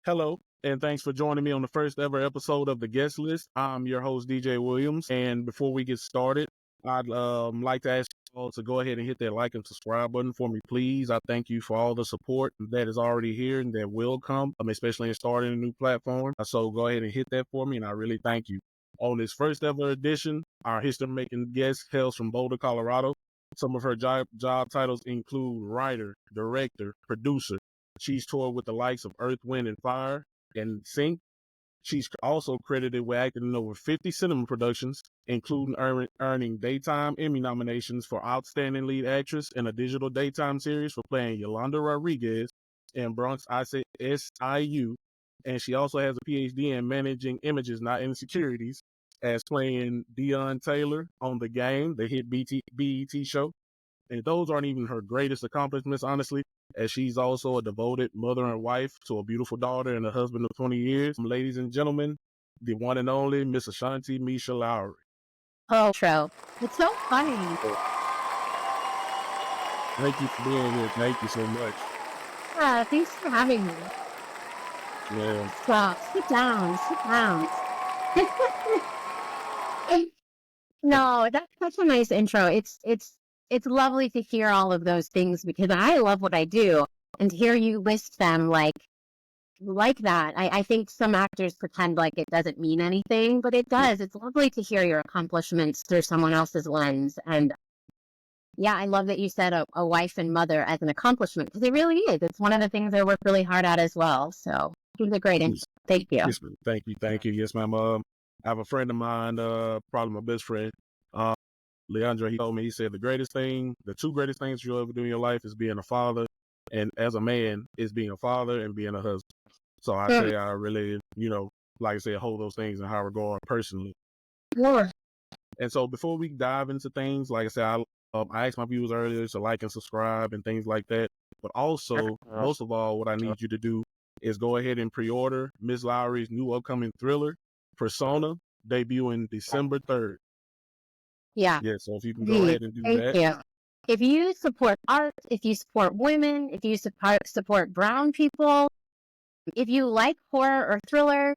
Hello, and thanks for joining me on the first ever episode of The Guest List. I'm your host, DJ Williams. And before we get started, I'd like to ask you all to go ahead and hit that like and subscribe button for me, please. I thank you for all the support that is already here and that will come, especially in starting a new platform. So go ahead and hit that for me, and I really thank you. On this first ever edition, our history-making guest hails from Boulder, Colorado. Some of her job titles include writer, director, producer. She's toured with the likes of Earth, Wind, and Fire and Sync. She's also credited with acting in over 50 cinema productions, including earning Daytime Emmy nominations for Outstanding Lead Actress in a digital daytime series for playing Yolanda Rodriguez in Bronx SIU. And she also has a PhD in managing images, not insecurities, as playing Dion Taylor on The Game, the hit BET show. And those aren't even her greatest accomplishments, honestly, as she's also a devoted mother and wife to a beautiful daughter and a husband of 20 years. Ladies and gentlemen, the one and only Miss Shanti Lowry. Oh, Tro. It's so funny. Thank you for being here. Thank you so much. Yeah, thanks for having me. Yeah. Stop. Sit down. Sit down. No, that's such a nice intro. It's lovely to hear all of those things because I love what I do, and to hear you list them like that. I think some actors pretend like it doesn't mean anything, but it does. It's lovely to hear your accomplishments through someone else's lens. And yeah, I love that you said a wife and mother as an accomplishment, because it really is. It's one of the things I work really hard at as well. So it was a great intro. Thank you. Yes, ma'am. Thank you. Yes, ma'am. I have a friend of mine, probably my best friend, Leandro. He told me, he said, the two greatest things you'll ever do in your life is being a father, and as a man, is being a father and being a husband. So I say I really, like I said, hold those things in high regard personally. Sure. And so before we dive into things, like I said, I asked my viewers earlier to like and subscribe and things like that. But also, most of all, what I need you to do is go ahead and pre-order Miss Lowry's new upcoming thriller, Persona, debuting December 3rd. Yeah. Yeah, so if you can go ahead and do that. Thank you. If you support art, if you support women, if you support brown people, if you like horror or thriller,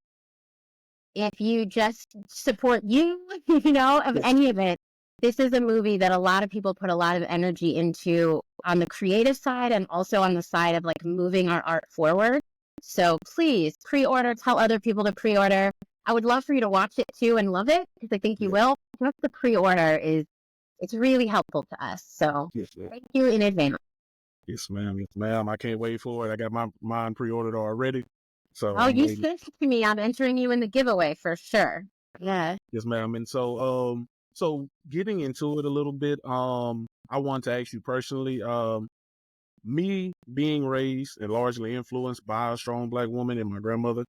if you just support you, of any of it, this is a movie that a lot of people put a lot of energy into on the creative side and also on the side of like moving our art forward. So please pre-order, tell other people to pre-order. I would love for you to watch it too and love it, because I think you will. Just the pre-order it's really helpful to us. So thank you in advance. Yes, ma'am. Yes, ma'am. I can't wait for it. I got mine pre-ordered already. So you sent it to me. I'm entering you in the giveaway for sure. Yeah. Yes, ma'am. And so getting into it a little bit, I want to ask you personally, me being raised and largely influenced by a strong Black woman and my grandmother,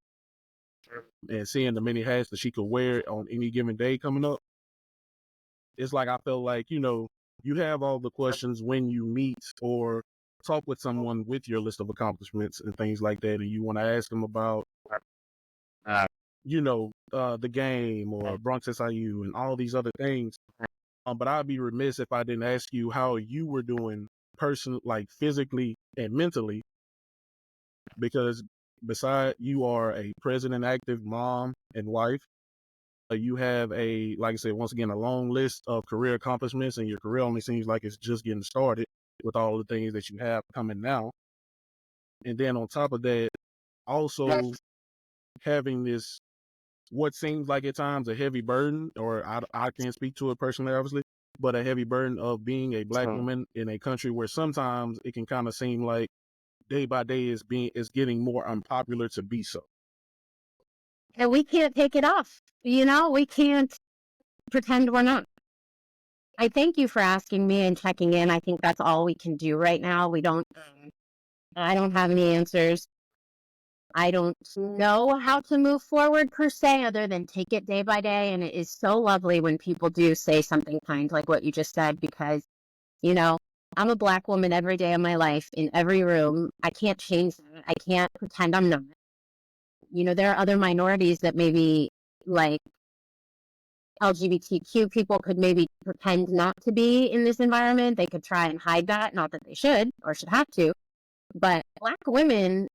and seeing the many hats that she could wear on any given day coming up, it's like I felt like, you have all the questions when you meet or talk with someone with your list of accomplishments and things like that, and you want to ask them about, The Game or Bronx SIU and all these other things. But I'd be remiss if I didn't ask you how you were doing like physically and mentally, because beside you are a present and active mom and wife, you have like I said, once again, a long list of career accomplishments, and your career only seems like it's just getting started with all the things that you have coming now. And then on top of that, also having this, what seems like at times a heavy burden, or I can't speak to it personally, obviously, but a heavy burden of being a Black woman in a country where sometimes it can kind of seem like day by day is getting more unpopular to be so. And we can't take it off. We can't pretend we're not. I thank you for asking me and checking in. I think that's all we can do right now. I don't have any answers. I don't know how to move forward per se, other than take it day by day. And it is so lovely when people do say something kind like what you just said, because, I'm a Black woman every day of my life in every room. I can't change that. I can't pretend I'm not. There are other minorities that maybe like LGBTQ people could maybe pretend not to be in this environment. They could try and hide that. Not that they should or should have to. But Black women,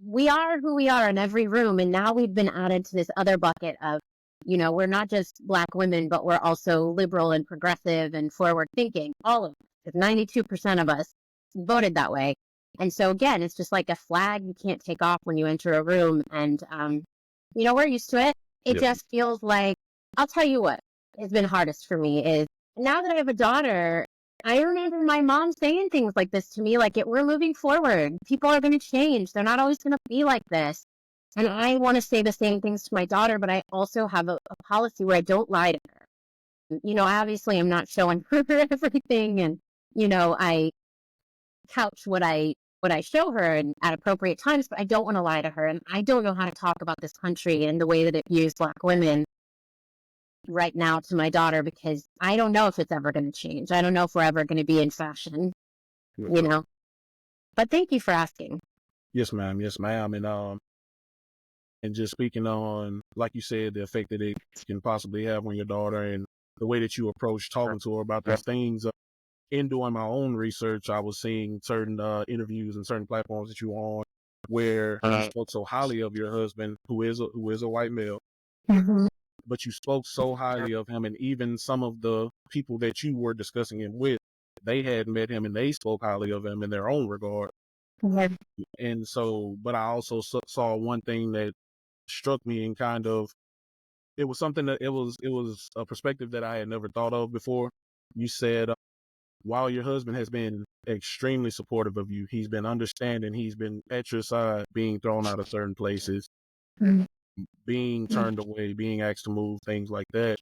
we are who we are in every room. And now we've been added to this other bucket of, we're not just Black women, but we're also liberal and progressive and forward thinking, all of us, because 92% of us voted that way. And so again, it's just like a flag you can't take off when you enter a room. And, we're used to it. It just feels like, I'll tell you what has been hardest for me is now that I have a daughter, I remember my mom saying things like this to me, like we're moving forward. People are going to change. They're not always going to be like this. And I want to say the same things to my daughter, but I also have a policy where I don't lie to her. Obviously I'm not showing her everything. And, I couch what I show her and at appropriate times, but I don't want to lie to her. And I don't know how to talk about this country and the way that it views Black women right now to my daughter, because I don't know if it's ever going to change. I don't know if we're ever going to be in fashion, But thank you for asking. Yes, ma'am. Yes, ma'am. And just speaking on, like you said, the effect that it can possibly have on your daughter and the way that you approach talking to her about these things. In doing my own research, I was seeing certain interviews and certain platforms that you were on where you spoke so highly of your husband, who is a white male, but you spoke so highly of him, and even some of the people that you were discussing him with, they had met him and they spoke highly of him in their own regard. And so, but I also saw one thing that struck me and kind of, it was something that it was a perspective that I had never thought of before. You said, while your husband has been extremely supportive of you, he's been understanding, he's been at your side, being thrown out of certain places, being turned away, being asked to move, things like that.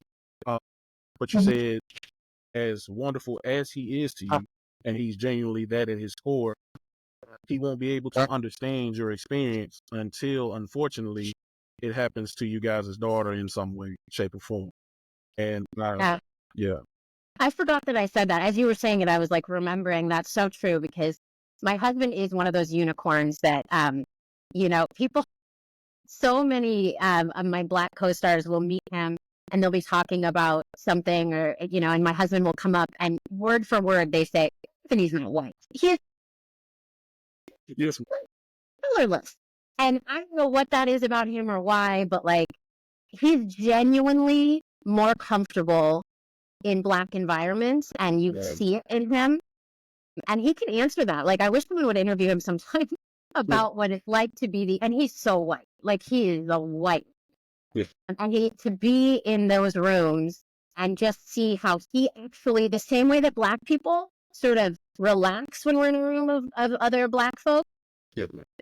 But you said, as wonderful as he is to you, and he's genuinely that at his core, he won't be able to understand your experience until, unfortunately, it happens to you guys' daughter in some way, shape, or form. And I forgot that I said that. As you were saying it, I was like remembering that's so true, because my husband is one of those unicorns that, people, so many of my Black co-stars will meet him and they'll be talking about something or, and my husband will come up and word for word, they say, Anthony's not white. He's colorless. And I don't know what that is about him or why, but like, he's genuinely more comfortable in Black environments, and you see it in him. And he can answer that. Like, I wish someone would interview him sometime about what it's like to be and he's so white. Like, he is a white. And to be in those rooms and just see how he actually, the same way that Black people sort of relax when we're in a room of other Black folk,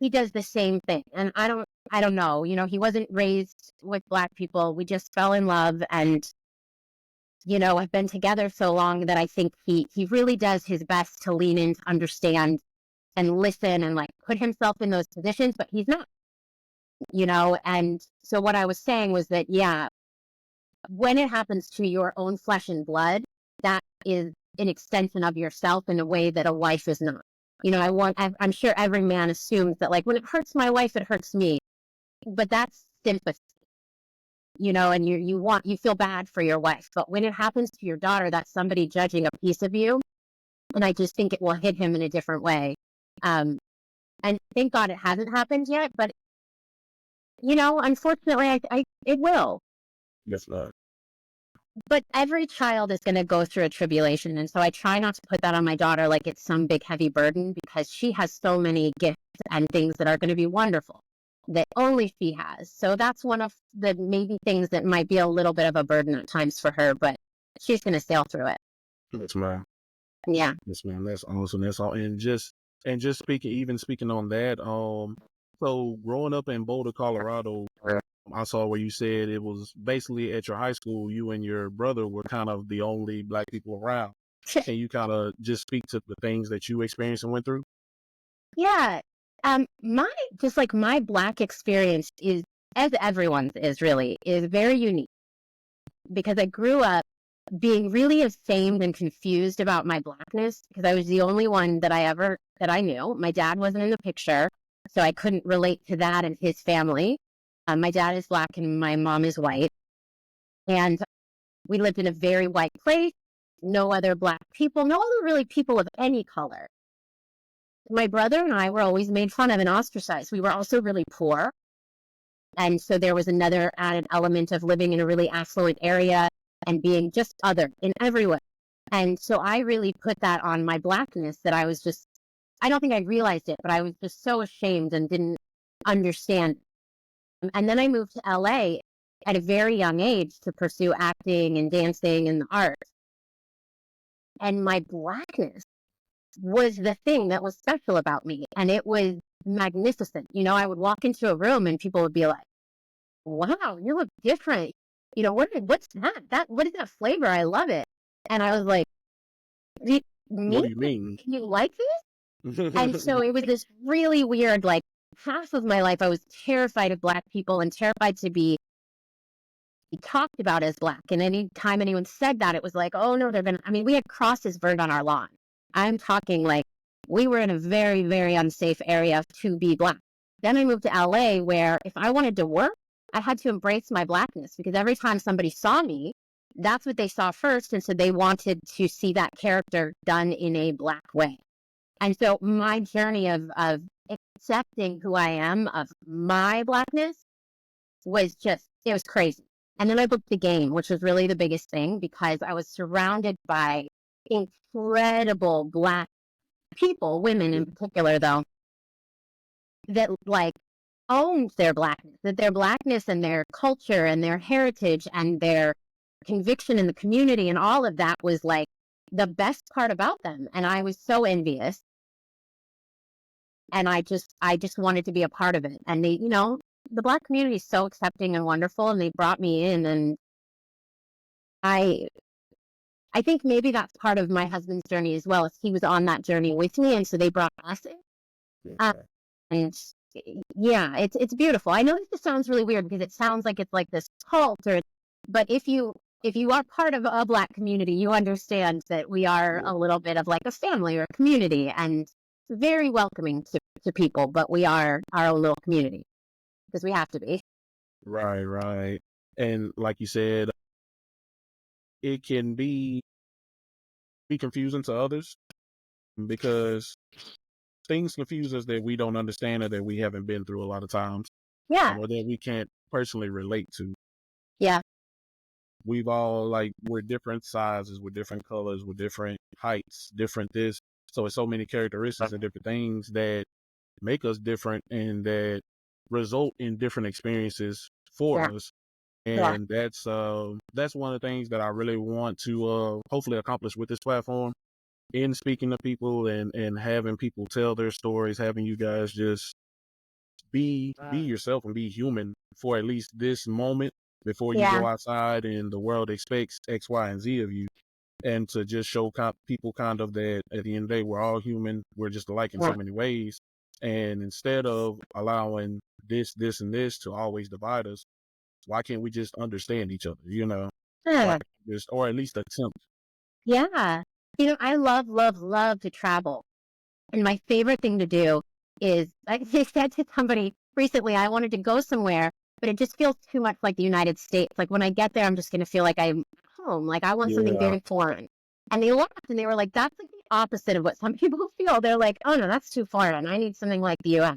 he does the same thing. And I don't know, he wasn't raised with Black people. We just fell in love, and I've been together so long that I think he really does his best to lean in, to understand and listen and like put himself in those positions, but he's not, and so what I was saying was that, when it happens to your own flesh and blood, that is an extension of yourself in a way that a wife is not. I'm sure every man assumes that, like, when it hurts my wife, it hurts me, but that's sympathy. And you feel bad for your wife. But when it happens to your daughter, that's somebody judging a piece of you. And I just think it will hit him in a different way. And thank God it hasn't happened yet. But, unfortunately, it will. Yes, not. But every child is going to go through a tribulation. And so I try not to put that on my daughter like it's some big, heavy burden, because she has so many gifts and things that are going to be wonderful that only she has. So that's one of the maybe things that might be a little bit of a burden at times for her, but she's going to sail through it. Yes, ma'am. Yeah. Yes, ma'am. That's awesome. That's all. And just speaking on that, so growing up in Boulder, Colorado, I saw where you said it was basically at your high school, you and your brother were kind of the only Black people around. Can you kind of just speak to the things that you experienced and went through? Yeah. My Black experience is, as everyone's is really, is very unique, because I grew up being really ashamed and confused about my Blackness, because I was the only one that I knew. My dad wasn't in the picture, so I couldn't relate to that and his family. My dad is Black and my mom is white. And we lived in a very white place, no other Black people, no other really people of any color. my brother and I were always made fun of and ostracized. We were also really poor. And so there was another added element of living in a really affluent area and being just other in every way. And so I really put that on my blackness that I was just, I don't think I realized it, but I was just so ashamed and didn't understand. And then I moved to LA at a very young age to pursue acting and dancing and the arts. And my blackness was the thing that was special about me. And it was magnificent. You know, I would walk into a room and people would be like, wow, you look different. You know, what's that? What is that flavor? I love it. And I was like, me? What do you mean? You like this? And so it was this really weird, like half of my life, I was terrified of Black people and terrified to be talked about as Black. And any time anyone said that, it was like, oh no, we had crosses burned on our lawn. I'm talking like we were in a very, very unsafe area to be Black. Then I moved to LA where if I wanted to work, I had to embrace my Blackness because every time somebody saw me, that's what they saw first. And so they wanted to see that character done in a Black way. And so my journey of accepting who I am, of my Blackness, was just, it was crazy. And then I booked the game, which was really the biggest thing because I was surrounded by incredible Black people, women in particular, though, that like owned their Blackness, that their Blackness and their culture and their heritage and their conviction in the community and all of that was like the best part about them. And I was so envious. And I just wanted to be a part of it. And they, you know, the Black community is so accepting and wonderful, and they brought me in, and I think maybe that's part of my husband's journey as well. Is he was on that journey with me, and so they brought us in. And yeah, it's beautiful. I know this sounds really weird because it sounds like it's like this cult, but if you are part of a Black community, you understand that we are a little bit of like a family or a community, and very welcoming to people, but we are our own little community because we have to be. Right. And like you said, it can be confusing to others because things confuse us that we don't understand or that we haven't been through a lot of times. Yeah. Or that we can't personally relate to. Yeah. We've all we're different sizes, we're different colors, we're different heights, different this. So it's so many characteristics and different things that make us different and that result in different experiences for us. And that's one of the things that I really want to hopefully accomplish with this platform, in speaking to people and having people tell their stories, having you guys just be yourself and be human for at least this moment before you go outside and the world expects X, Y, and Z of you. And to just show people kind of that at the end of the day, we're all human. We're just alike in so many ways. And instead of allowing this, and this to always divide us, why can't we just understand each other, you know? Or at least attempt. Yeah. You know, I love to travel. And my favorite thing to do is, I said to somebody recently, I wanted to go somewhere, but it just feels too much like the United States. Like when I get there, I'm just going to feel like I'm home. Like I want something very foreign. And they laughed and they were like, that's like the opposite of what some people feel. They're like, oh no, that's too foreign. I need something like the US.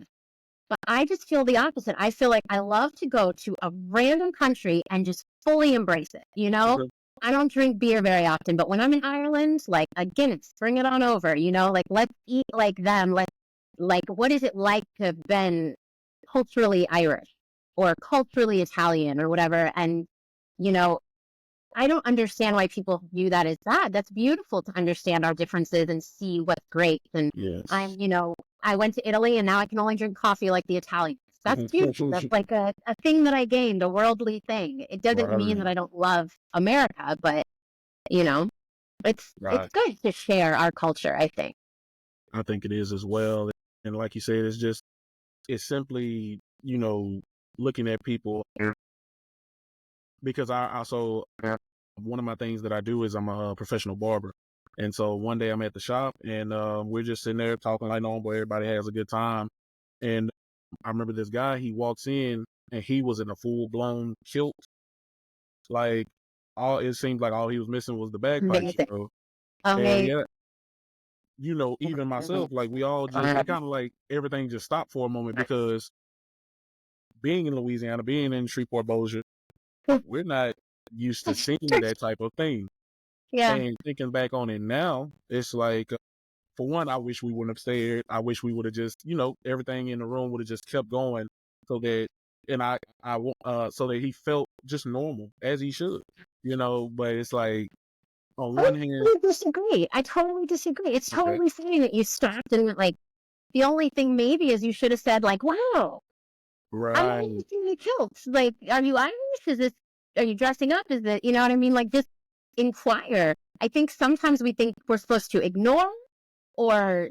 But I just feel the opposite. I feel like I love to go to a random country and just fully embrace it. You know, I don't drink beer very often, but when I'm in Ireland, like a Guinness, bring it on over. You know, like let's eat like them. What is it like to have been culturally Irish or culturally Italian or whatever? And, you know, I don't understand why people view that as bad. That's beautiful to understand our differences and see what's great. And I went to Italy and now I can only drink coffee like the Italians. That's beautiful. That's like a thing that I gained, a worldly thing. It doesn't mean that I don't love America, but you know, it's good to share our culture, I think. I think it is as well. And like you said, it's simply, looking at people, because I also, one of my things that I do is I'm a professional barber. And so one day I'm at the shop and we're just sitting there talking like normal, everybody has a good time. And I remember this guy, he walks in and he was in a full blown kilt. Like it seemed like all he was missing was the bagpipes. Amazing. Okay. even myself, like we all just, it kind of like everything just stopped for a moment because being in Louisiana, being in Shreveport, Bossier, we're not used to seeing that type of thing. Yeah. And thinking back on it now, it's like, for one, I wish we wouldn't have stayed. I wish we would have just, everything in the room would have just kept going so that, so that he felt just normal as he should, but it's like, on one hand, I totally disagree. It's okay, totally fine that you stopped and went like, the only thing maybe is you should have said like, wow, I'm right, in the kilts. Like, are you Irish? Are you dressing up? Is it, you know what I mean? Like, just inquire. I think sometimes we think we're supposed to ignore or,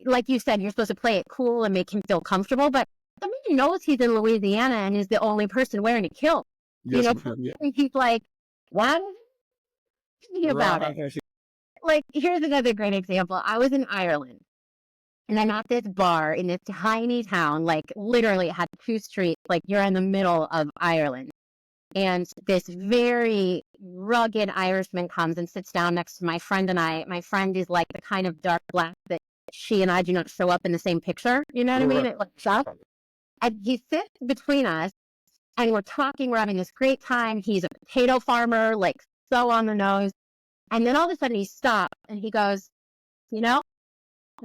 like you said, you're supposed to play it cool and make him feel comfortable. But the man knows he's in Louisiana and is the only person wearing a kilt. yes, ma'am, yeah, He's like, what? Think about it. right, Like, here's another great example. I was in Ireland and I'm at this bar in this tiny town, like literally it had 2 streets, like you're in the middle of Ireland. And this very rugged Irishman comes and sits down next to my friend and I. My friend is like the kind of dark black that she and I do not show up in the same picture. You know what I mean? right, It looks up. And he sits between us and we're talking. We're having this great time. He's a potato farmer, like so on the nose. And then all of a sudden he stopped and he goes, I've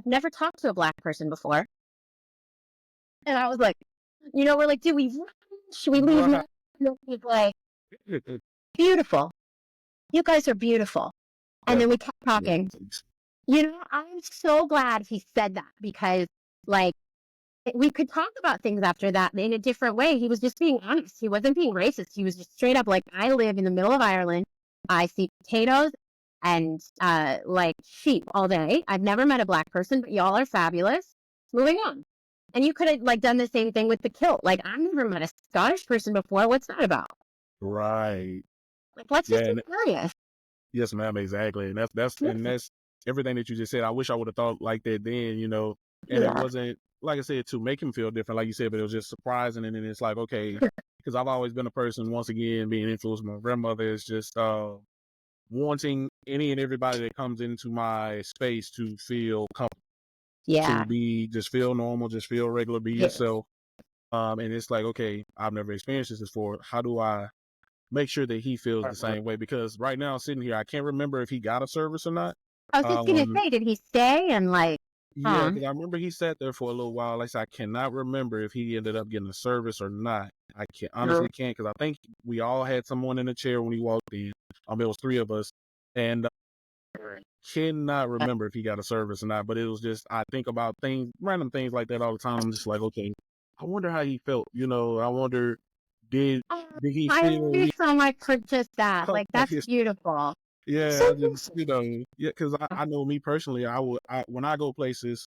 never talked to a black person before. And I was like, we're like, do we run? Should we leave now? He's like, beautiful. You guys are beautiful. And then we kept talking. I'm so glad he said that because, like, we could talk about things after that in a different way. He was just being honest. He wasn't being racist. He was just straight up like, I live in the middle of Ireland. I see potatoes and like sheep all day. I've never met a black person, but y'all are fabulous. Moving on. And you could have like done the same thing with the kilt. Like, I've never met a Scottish person before. What's that about? right. Like, let's just Yeah, be curious. yes, ma'am, exactly. And that's everything that you just said. I wish I would have thought like that then, and it wasn't, like I said, to make him feel different, like you said, but it was just surprising. And then it's like, okay, because I've always been a person, once again, being influenced by my grandmother, is just wanting any and everybody that comes into my space to feel comfortable, Yeah. to just feel normal, just feel regular, be yourself. And it's like, okay, I've never experienced this before. How do I make sure that he feels the same way? Because right now, sitting here, I can't remember if he got a service or not. I was just going to say, did he stay and like, Yeah, because I remember he sat there for a little while. Like I said, I cannot remember if he ended up getting a service or not. I honestly can't, because I think we all had someone in the chair when he walked in. It was 3 of us, and cannot remember if he got a service or not. But it was just, I think about random things like that all the time. I'm just like, okay, I wonder how he felt. I wonder, did he I feel? love you so much for just that. Like, that's beautiful. Yeah, I just, because I know me personally, when I go places,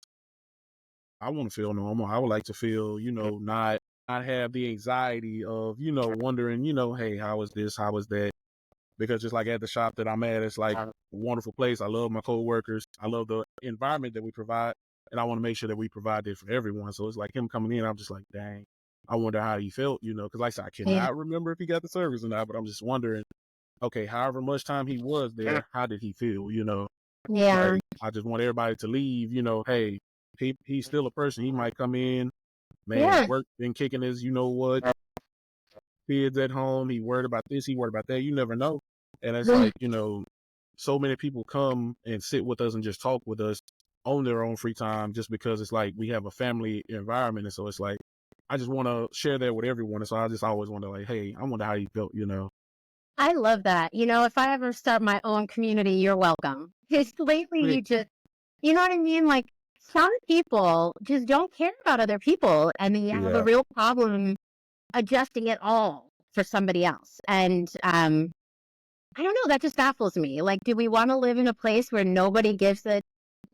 I want to feel normal. I would like to feel, not have the anxiety of, wondering, hey, how is this? How is that? Because just like at the shop that I'm at, it's like a wonderful place. I love my coworkers. I love the environment that we provide, and I want to make sure that we provide it for everyone. So it's like him coming in, I'm just like, dang, I wonder how he felt, because like I said, I cannot remember if he got the service or not, but I'm just wondering, okay, however much time he was there, how did he feel, Yeah. Like, I just want everybody to leave, hey, he's still a person. He might come in, man, work, been kicking his, what, kids at home. He worried about this, he worried about that. You never know. And it's like, so many people come and sit with us and just talk with us on their own free time, just because it's like we have a family environment. And so it's like, I just want to share that with everyone. And so I just always wonder, like, hey, I wonder how you felt, I love that. If I ever start my own community, you're welcome. Because lately you just, you know what I mean? Like, some people just don't care about other people and they have a real problem adjusting it all for somebody else. And I don't know, that just baffles me. Like, do we want to live in a place where nobody gives a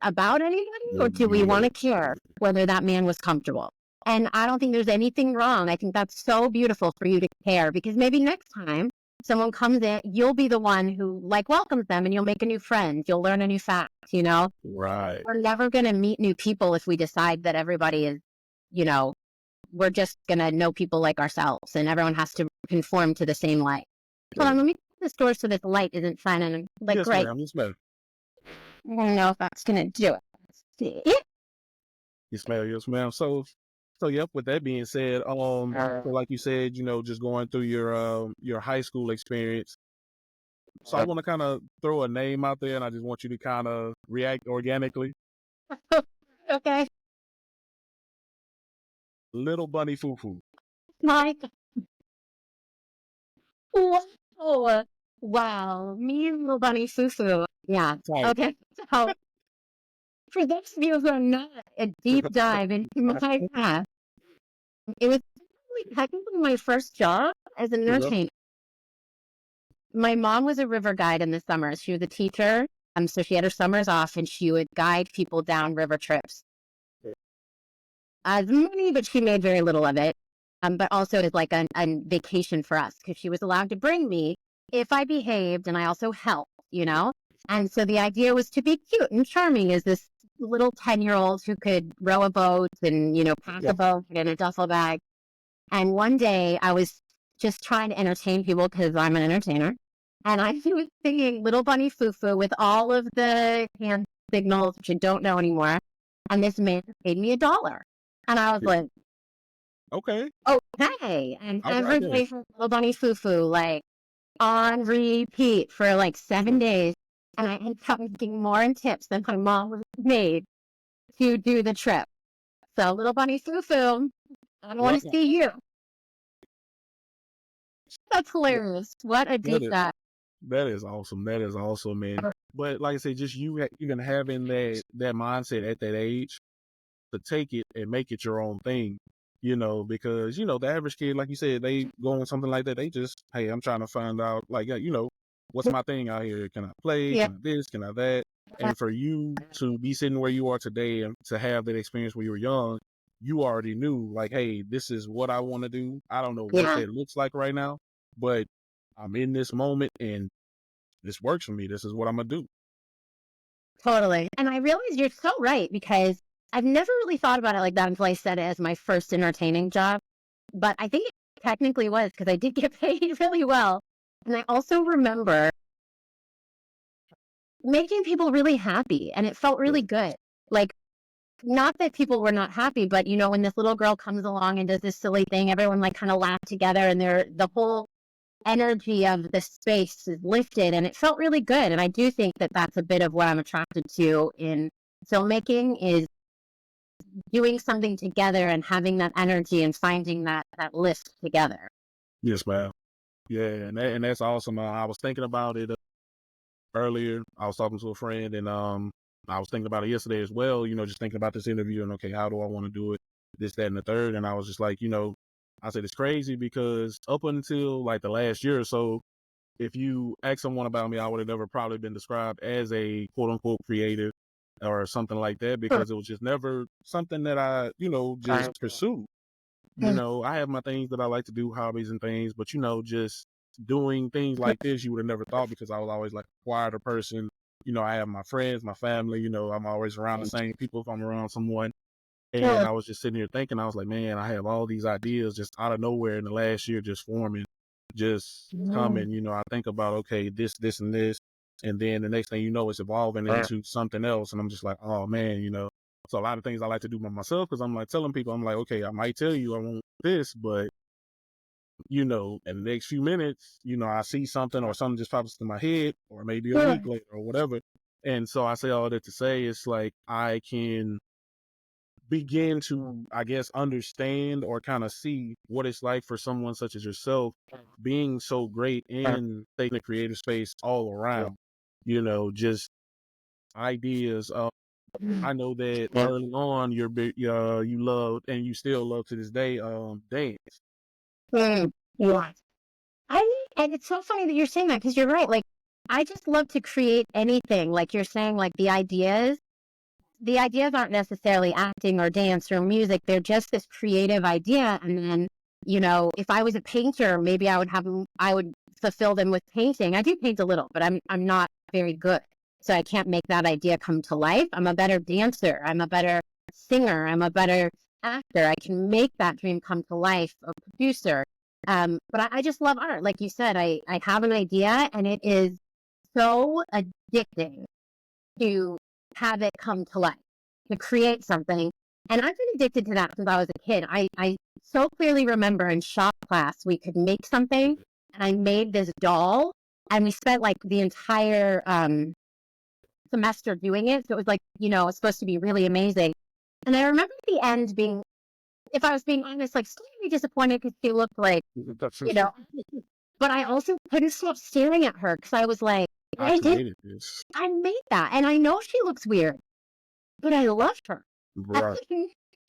about anybody, or do we want to care whether that man was comfortable? And I don't think there's anything wrong. I think that's so beautiful for you to care, because maybe next time someone comes in, you'll be the one who like welcomes them and you'll make a new friend. You'll learn a new fact, Right. We're never going to meet new people if we decide that everybody is, we're just going to know people like ourselves and everyone has to conform to the same light. Hold on, let me put this door so that the light isn't shining like yes, great. Ma'am, yes, ma'am. I don't know if that's gonna do it. Let's see. Yes, ma'am. So yep. With that being said, so like you said, just going through your high school experience. So I want to kind of throw a name out there, and I just want you to kind of react organically. Okay. Little Bunny Foo Foo. Mike. Wow. Wow. Me and little bunny Fufu. Yeah. Right. Okay. So for those of you who are not a deep dive into my past, it was technically my first job as an Yep. entertainer. My mom was a river guide in the summers. She was a teacher. So she had her summers off and she would guide people down river trips. As money, but she made very little of it. But also as like a vacation for us because she was allowed to bring me if I behaved and I also helped, you know? And so the idea was to be cute and charming as this little 10-year-old who could row a boat and, pack a boat in a duffel bag. And one day I was just trying to entertain people because I'm an entertainer. And I was singing Little Bunny Fufu with all of the hand signals, which I don't know anymore. And this man paid me $1. And I was like, Okay. okay. And All right then. everybody from Little Bunny Fufu, like on repeat for like 7 days. And I ended up making more in tips than my mom was made to do the trip. So Little Bunny Fufu, I don't want Well, to see you. That's hilarious. What a that deep is dive. that is awesome. That is awesome, man. But like I said, just even having that mindset at that age to take it and make it your own thing, because the average kid, like you said, they go on something like that. They just, hey, I'm trying to find out, like, what's my thing out here? Can I play? Yeah. Can I this? Can I that? And for you to be sitting where you are today and to have that experience when you were young, you already knew, like, hey, this is what I want to do. I don't know what Yeah, that looks like right now, but I'm in this moment and this works for me. This is what I'm gonna do. totally. And I realize you're so right because I've never really thought about it like that until I said it as my first entertaining job. But I think it technically was because I did get paid really well. And I also remember making people really happy and it felt really good. Like, not that people were not happy, but when this little girl comes along and does this silly thing, everyone like kind of laughed together and the whole energy of the space is lifted and it felt really good. And I do think that that's a bit of what I'm attracted to in filmmaking is doing something together and having that energy and finding that lift together. Yes, ma'am. Yeah, and that's awesome. I was thinking about it earlier. I was talking to a friend, and I was thinking about it yesterday as well. Just thinking about this interview and okay, how do I want to do it? This, that, and the third. And I was just like, I said it's crazy because up until like the last year or so, if you ask someone about me, I would have never probably been described as a quote unquote creative or something like that because it was just never something that I, just pursued. I have my things that I like to do, hobbies and things, but just doing things like this, you would have never thought because I was always like a quieter person. I have my friends, my family, I'm always around the same people if I'm around someone. And I was just sitting here thinking, I was like, man, I have all these ideas just out of nowhere in the last year, just forming, just coming. I think about, okay, this, and this. And then the next thing you know, it's evolving into something else. And I'm just like, oh, man, So a lot of things I like to do by myself because I'm like telling people, I'm like, okay, I might tell you I want this, but, in the next few minutes, I see something or something just pops in my head or maybe a week later or whatever. And so I say all that to say it's like I can begin to, I guess, understand or kind of see what it's like for someone such as yourself being so great in taking the creative space all around, just ideas. I know that early on you loved and you still love to this day, dance. Yeah. And it's so funny that you're saying that because you're right. Like, I just love to create anything. Like you're saying, like the ideas aren't necessarily acting or dance or music. They're just this creative idea. And then, if I was a painter, maybe I would fulfill them with painting. I do paint a little, but I'm not very good. So I can't make that idea come to life. I'm a better dancer. I'm a better singer. I'm a better actor. I can make that dream come to life, a producer. But I just love art. Like you said, I have an idea and it is so addicting to have it come to life, to create something. And I've been addicted to that since I was a kid. I so clearly remember in shop class, we could make something, and I made this doll, and we spent like the entire semester doing it. So it was like, you know, it's supposed to be really amazing. And I remember at the end being, if I was being honest, like slightly disappointed because she looked like, you know, but I also couldn't stop staring at her because I was like, I created this. I made that. And I know she looks weird, but I love her. Right.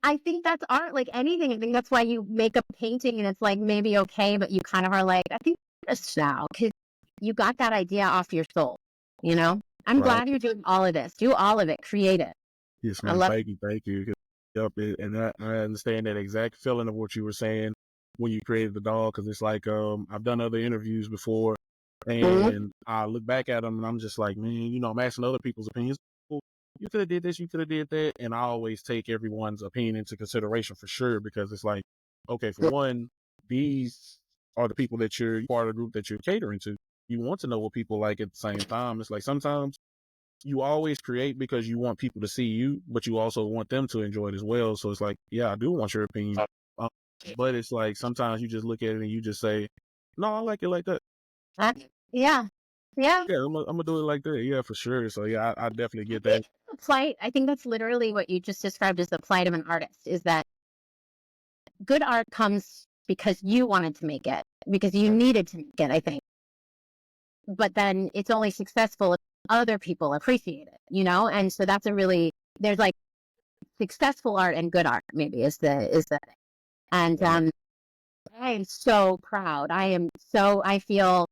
I think that's art, like anything. I think that's why you make a painting and it's like maybe okay, but you kind of are like, I think this now because you got that idea off your soul, you know? I'm glad you're doing all of this. Do all of it. Create it. Yes, man. Thank you. Yep, and I understand that exact feeling of what you were saying when you created the doll, because it's like I've done other interviews before, and I look back at them and I'm just like, man, you know, I'm asking other people's opinions. Well, you could have did this, you could have did that, and I always take everyone's opinion into consideration for sure, because it's like, okay, for one, these are the people that you're part of the group that you're catering to. You want to know what people like at the same time. It's like sometimes you always create because you want people to see you, but you also want them to enjoy it as well. So it's like, yeah, I do want your opinion. But it's like sometimes you just look at it and you just say, no, I like it like that. Yeah. Yeah, I'm gonna do it like that. Yeah, for sure. So yeah, I definitely get that. I think that's literally what you just described as the plight of an artist, is that good art comes because you wanted to make it, because you needed to make it, I think. But then it's only successful if other people appreciate it, you know? And so that's there's like successful art and good art, maybe is the, and I am so proud. I feel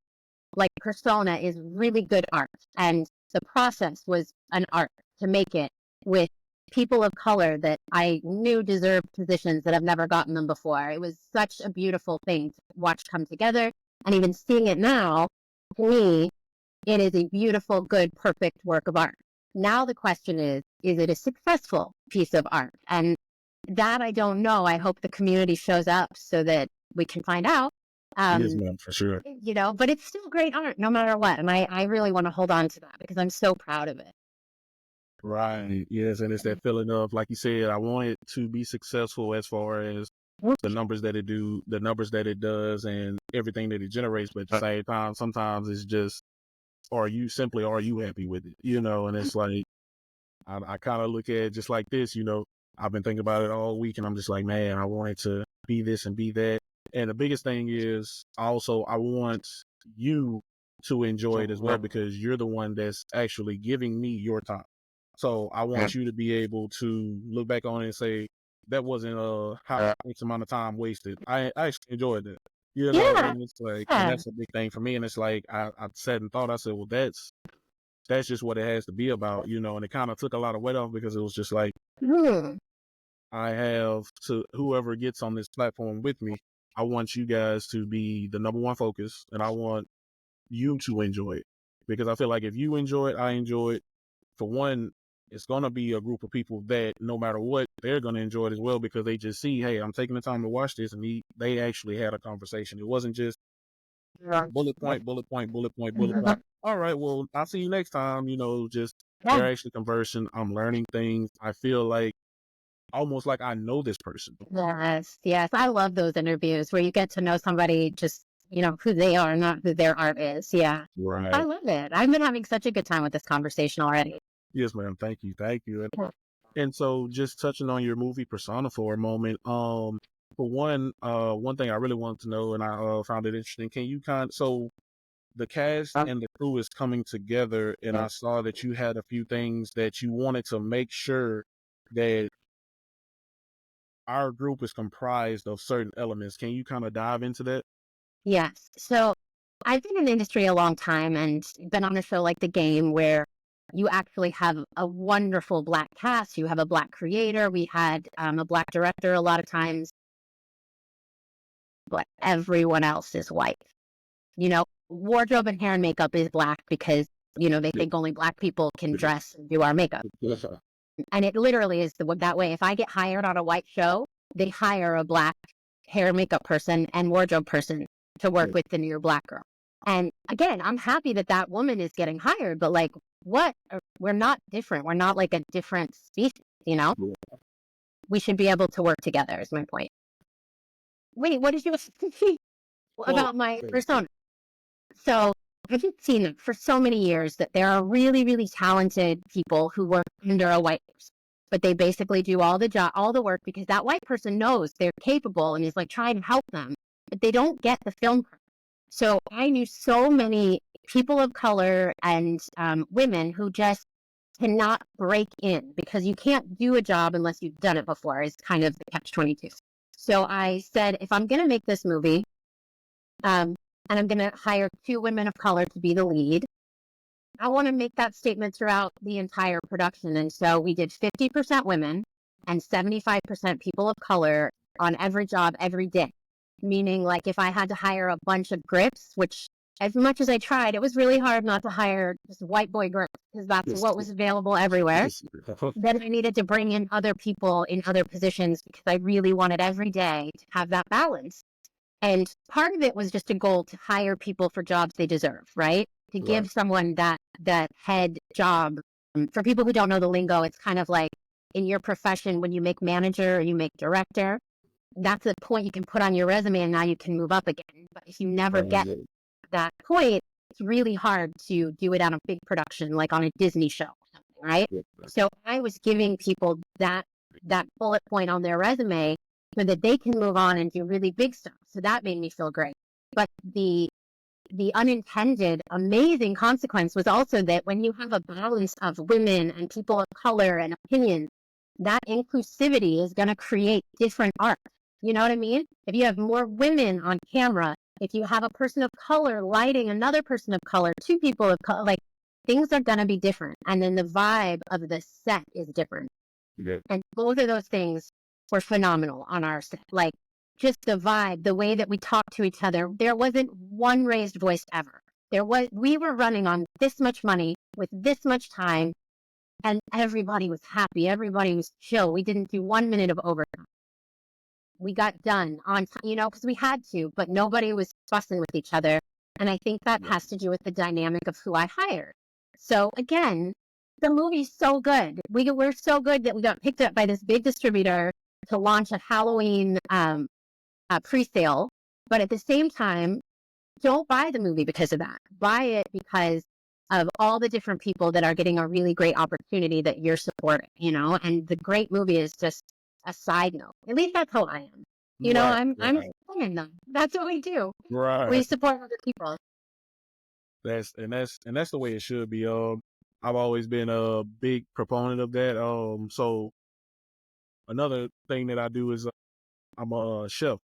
like Persona is really good art. And the process was an art to make it with people of color that I knew deserved positions that I've never gotten them before. It was such a beautiful thing to watch come together. And even seeing it now, to me, it is a beautiful, good, perfect work of art. Now the question is it a successful piece of art? And that I don't know. I hope the community shows up so that we can find out. Yes, ma'am, for sure. You know, but it's still great art no matter what. And I really want to hold on to that because I'm so proud of it. Right. Yes, and it's that feeling of, like you said, I want it to be successful as far as the numbers that it does, and everything that it generates. But at the same time, sometimes it's just, are you happy with it? You know, and it's like, I kind of look at it just like this, you know, I've been thinking about it all week and I'm just like, man, I want it to be this and be that. And the biggest thing is also, I want you to enjoy it as well, because you're the one that's actually giving me your time. So I want you to be able to look back on it and say, that wasn't X amount of time wasted. I actually enjoyed that. You know, and it's like, and that's a big thing for me. And it's like, I sat and thought, I said, well, that's just what it has to be about, you know, and it kind of took a lot of weight off, because it was just like, I have to, whoever gets on this platform with me, I want you guys to be the number one focus, and I want you to enjoy it, because I feel like if you enjoy it, I enjoy it. For one, it's going to be a group of people that no matter what, they're going to enjoy it as well, because they just see, hey, I'm taking the time to watch this, and they actually had a conversation. It wasn't just bullet point, bullet point, bullet point, bullet point. All right, well, I'll see you next time. You know, just they're actually conversing. I'm learning things. I feel like almost like I know this person. Yes. I love those interviews where you get to know somebody just, you know, who they are, not who their art is. Yeah. Right. I love it. I've been having such a good time with this conversation already. Yes, ma'am. Thank you. And so just touching on your movie Persona for a moment, for one thing I really wanted to know, and I found it interesting. Can you so the cast and the crew is coming together, and I saw that you had a few things that you wanted to make sure that our group is comprised of certain elements. Can you kind of dive into that? Yes. So I've been in the industry a long time and been on a show like The Game where you actually have a wonderful Black cast. You have a Black creator. We had a Black director a lot of times, but everyone else is white. You know, wardrobe and hair and makeup is Black because, you know, they think only Black people can dress and do our makeup. And it literally is that way. If I get hired on a white show, they hire a Black hair and makeup person and wardrobe person to work with the new Black girl. And again, I'm happy that that woman is getting hired, but like, what? We're not different. We're not like a different species, you know? We should be able to work together, is my point. Wait, what did you say Well, about my persona? So I've seen for so many years that there are really, really talented people who work under a white person, but they basically do all the work because that white person knows they're capable and is like trying to help them, but they don't get the film credit. So I knew so many people of color and women who just cannot break in because you can't do a job unless you've done it before, is kind of the catch-22. So I said, if I'm going to make this movie, and I'm going to hire 2 women of color to be the lead, I want to make that statement throughout the entire production. And so we did 50% women and 75% people of color on every job every day. Meaning, like, if I had to hire a bunch of grips, which as much as I tried, it was really hard not to hire just white boy grips because that's what was available everywhere. Then I needed to bring in other people in other positions because I really wanted every day to have that balance. And part of it was just a goal to hire people for jobs they deserve, right? To give someone that head job. For people who don't know the lingo, it's kind of like in your profession when you make manager or you make director, that's a point you can put on your resume and now you can move up again. But if you never get that point, it's really hard to do it on a big production, like on a Disney show, right? So I was giving people that bullet point on their resume so that they can move on and do really big stuff. So that made me feel great. But the unintended amazing consequence was also that when you have a balance of women and people of color and opinions, that inclusivity is going to create different art. You know what I mean? If you have more women on camera, if you have a person of color lighting another person of color, 2 people of color, like, things are going to be different. And then the vibe of the set is different. And both of those things were phenomenal on our set. Like, just the vibe, the way that we talked to each other. There wasn't one raised voice ever. We were running on this much money with this much time, and everybody was happy. Everybody was chill. We didn't do 1 minute of overtime. We got done on time, because we had to, but nobody was fussing with each other. And I think that has to do with the dynamic of who I hired. So again, the movie's so good. We're so good that we got picked up by this big distributor to launch a Halloween pre-sale. But at the same time, don't buy the movie because of that. Buy it because of all the different people that are getting a really great opportunity that you're supporting, and the great movie is just a side note. At least that's how I am. I'm supporting them. That's what we do. We support other people. That's the way it should be. I've always been a big proponent of that. So another thing that I do is I'm a chef,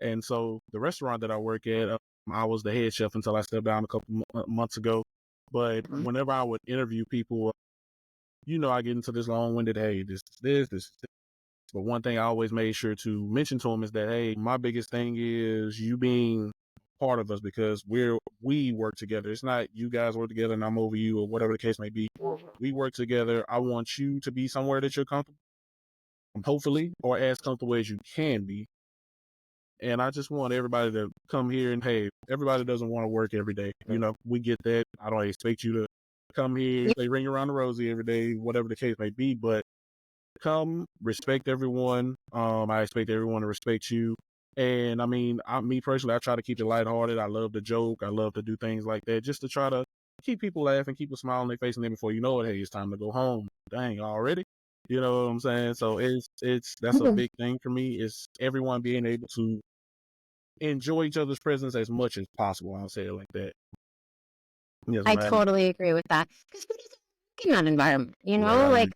and so the restaurant that I work at, I was the head chef until I stepped down a couple months ago. But whenever I would interview people, I get into this long-winded, hey, this. But one thing I always made sure to mention to them is that, hey, my biggest thing is you being part of us because we work together. It's not you guys work together and I'm over you or whatever the case may be. We work together. I want you to be somewhere that you're comfortable, hopefully, or as comfortable as you can be. And I just want everybody to come here and, hey, everybody doesn't want to work every day. We get that. I don't expect you to come here, they ring around the rosy every day, whatever the case may be, but come respect everyone. I expect everyone to respect you. And I mean, me personally, I try to keep it lighthearted. I love to joke. I love to do things like that just to try to keep people laughing, keep a smile on their face, and then before you know it, hey, it's time to go home. Dang, already? You know what I'm saying? So that's a big thing for me. Is everyone being able to enjoy each other's presence as much as possible. I'll say it like that. Yes, I man. totally agree with that. Because in that environment, like,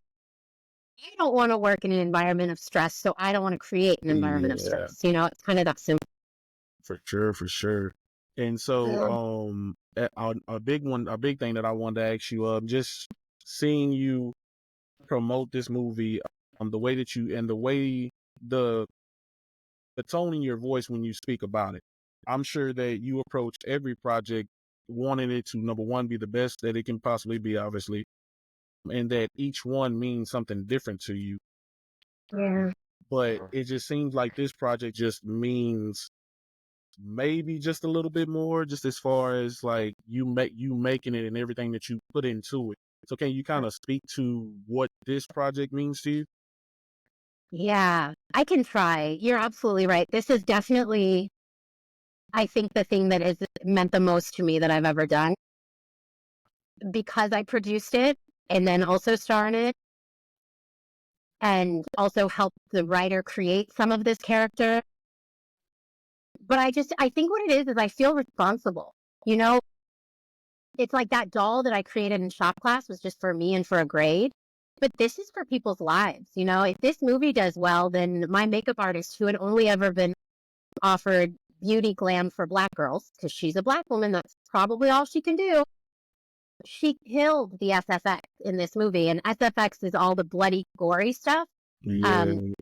I don't want to work in an environment of stress, so I don't want to create an environment of stress. It's kind of that simple. For sure. And so, a big thing that I wanted to ask you, just seeing you promote this movie, the way that you and the way the tone in your voice when you speak about it, I'm sure that you approached every project wanting it to, number one, be the best that it can possibly be, obviously, and that each one means something different to you. Yeah. But it just seems like this project just means maybe just a little bit more, just as far as like you making it and everything that you put into it. So can you kind of speak to what this project means to you? Yeah, I can try. You're absolutely right. This is definitely, I think, the thing that has meant the most to me that I've ever done because I produced it and then also star in it and also helped the writer create some of this character. But I think what it is I feel responsible. You know, it's like that doll that I created in shop class was just for me and for a grade. But this is for people's lives. You know, if this movie does well, then my makeup artist, who had only ever been offered beauty glam for Black girls, because she's a Black woman, that's probably all she can do. She killed the SFX in this movie, and SFX is all the bloody, gory stuff. Yeah. Um,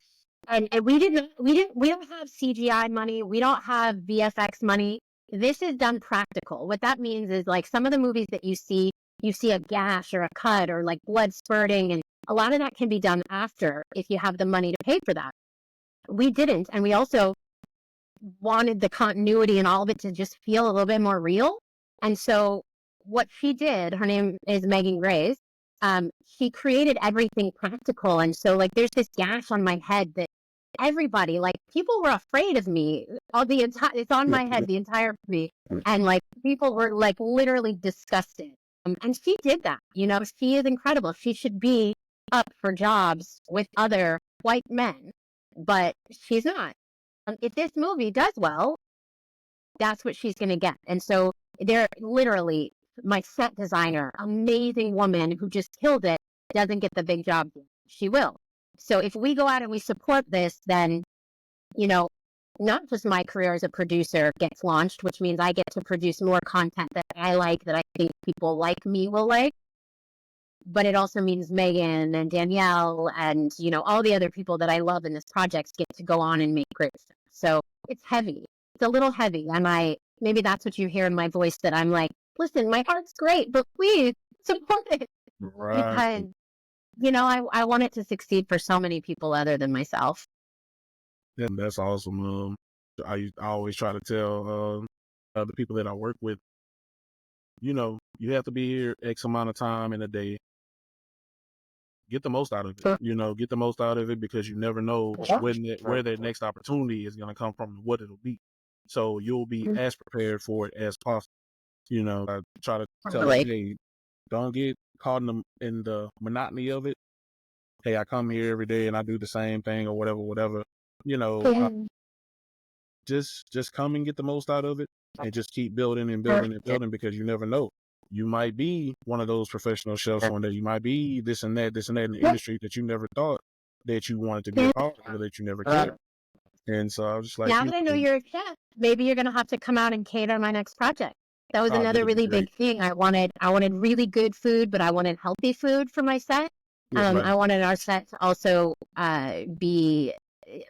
and we don't have CGI money. We don't have VFX money. This is done practical. What that means is like some of the movies that you see a gash or a cut or like blood spurting, and a lot of that can be done after if you have the money to pay for that. We didn't, and we also wanted the continuity and all of it to just feel a little bit more real. And so what she did, her name is Megan Grace, she created everything practical. And so like there's this gash on my head that everybody, like people were afraid of me. All the entire it's on my head the entire movie. And like people were like literally disgusted. And she did that. You know, she is incredible. She should be up for jobs with other white men, but she's not. If this movie does well, that's what she's going to get. And so they're literally my set designer, amazing woman who just killed it, doesn't get the big job. She will. So if we go out and we support this, then, you know, not just my career as a producer gets launched, which means I get to produce more content that I like, that I think people like me will like. But it also means Megan and Danielle and, you know, all the other people that I love in this project get to go on and make great stuff. So it's heavy. It's a little heavy. Maybe that's what you hear in my voice, that I'm like, listen, my heart's great, but please support it. Right. Because, you know, I want it to succeed for so many people other than myself. That's awesome. I always try to tell the people that I work with, you know, you have to be here X amount of time in a day. Get the most out of it. You know, get the most out of it, because you never know where their next opportunity is going to come from and what it'll be. So you'll be as prepared for it as possible. You know, I try to tell them, hey, don't get caught in the monotony of it. Hey, I come here every day and I do the same thing or whatever. You know, just come and get the most out of it, and just keep building and building and building, because you never know. You might be one of those professional chefs one day. You might be this and that in the industry that you never thought that you wanted to be a part of, or that you never cared. And so I was just like, Now that I know you're a chef, maybe you're going to have to come out and cater my next project. That was another really big thing. I wanted really good food, but I wanted healthy food for my set. I wanted our set to also be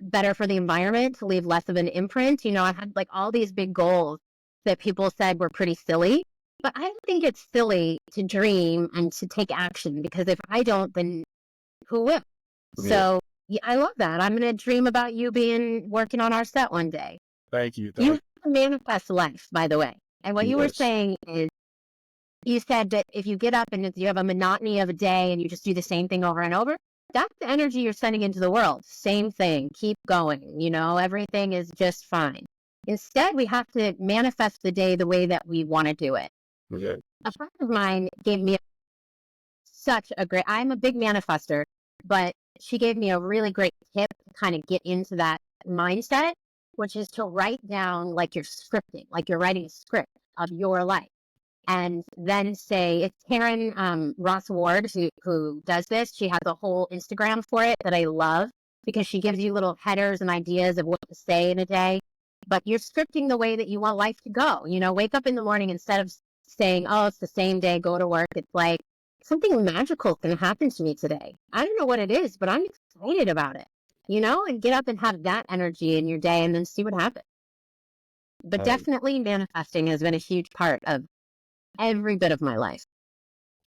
better for the environment, to leave less of an imprint. You know, I had like all these big goals that people said were pretty silly, but I don't think it's silly to dream and to take action, because if I don't, then who will? Yeah. So yeah, I love that. I'm going to dream about you working on our set one day. Thank you. You have to manifest life, by the way. And what you were saying is, you said that if you get up and you have a monotony of a day and you just do the same thing over and over, that's the energy you're sending into the world. Same thing. Keep going. You know, everything is just fine. Instead, we have to manifest the day the way that we want to do it. Okay. A friend of mine gave me I'm a big manifester, but she gave me a really great tip to kind of get into that mindset, which is to write down like you're scripting, like you're writing a script of your life. And then say, it's Karen Ross Ward who does this. She has a whole Instagram for it that I love, because she gives you little headers and ideas of what to say in a day. But you're scripting the way that you want life to go. You know, wake up in the morning, instead of saying, oh, it's the same day, go to work. It's like, something magical can happen to me today. I don't know what it is, but I'm excited about it, you know, and get up and have that energy in your day and then see what happens. But definitely manifesting has been a huge part of every bit of my life.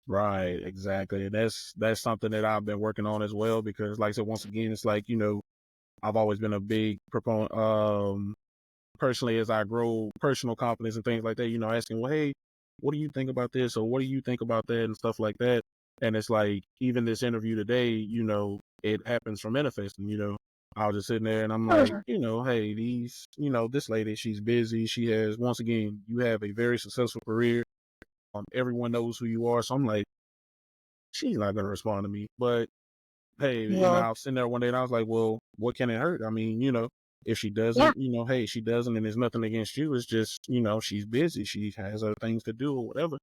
Right, exactly. That's something that I've been working on as well, because like I said, once again, it's like, you know, I've always been a big proponent personally, as I grow personal confidence and things like that, asking, well, hey, what do you think about this? Or what do you think about that? And stuff like that. And it's like, even this interview today, it happens from manifesting, I was just sitting there and I'm like, hey, this lady, she's busy. She has, once again, you have a very successful career. Everyone knows who you are. So I'm like, she's not going to respond to me. But hey, I was sitting there one day and I was like, well, what can it hurt? I mean, if she doesn't, hey, she doesn't, and there's nothing against you. It's just, she's busy. She has other things to do or whatever.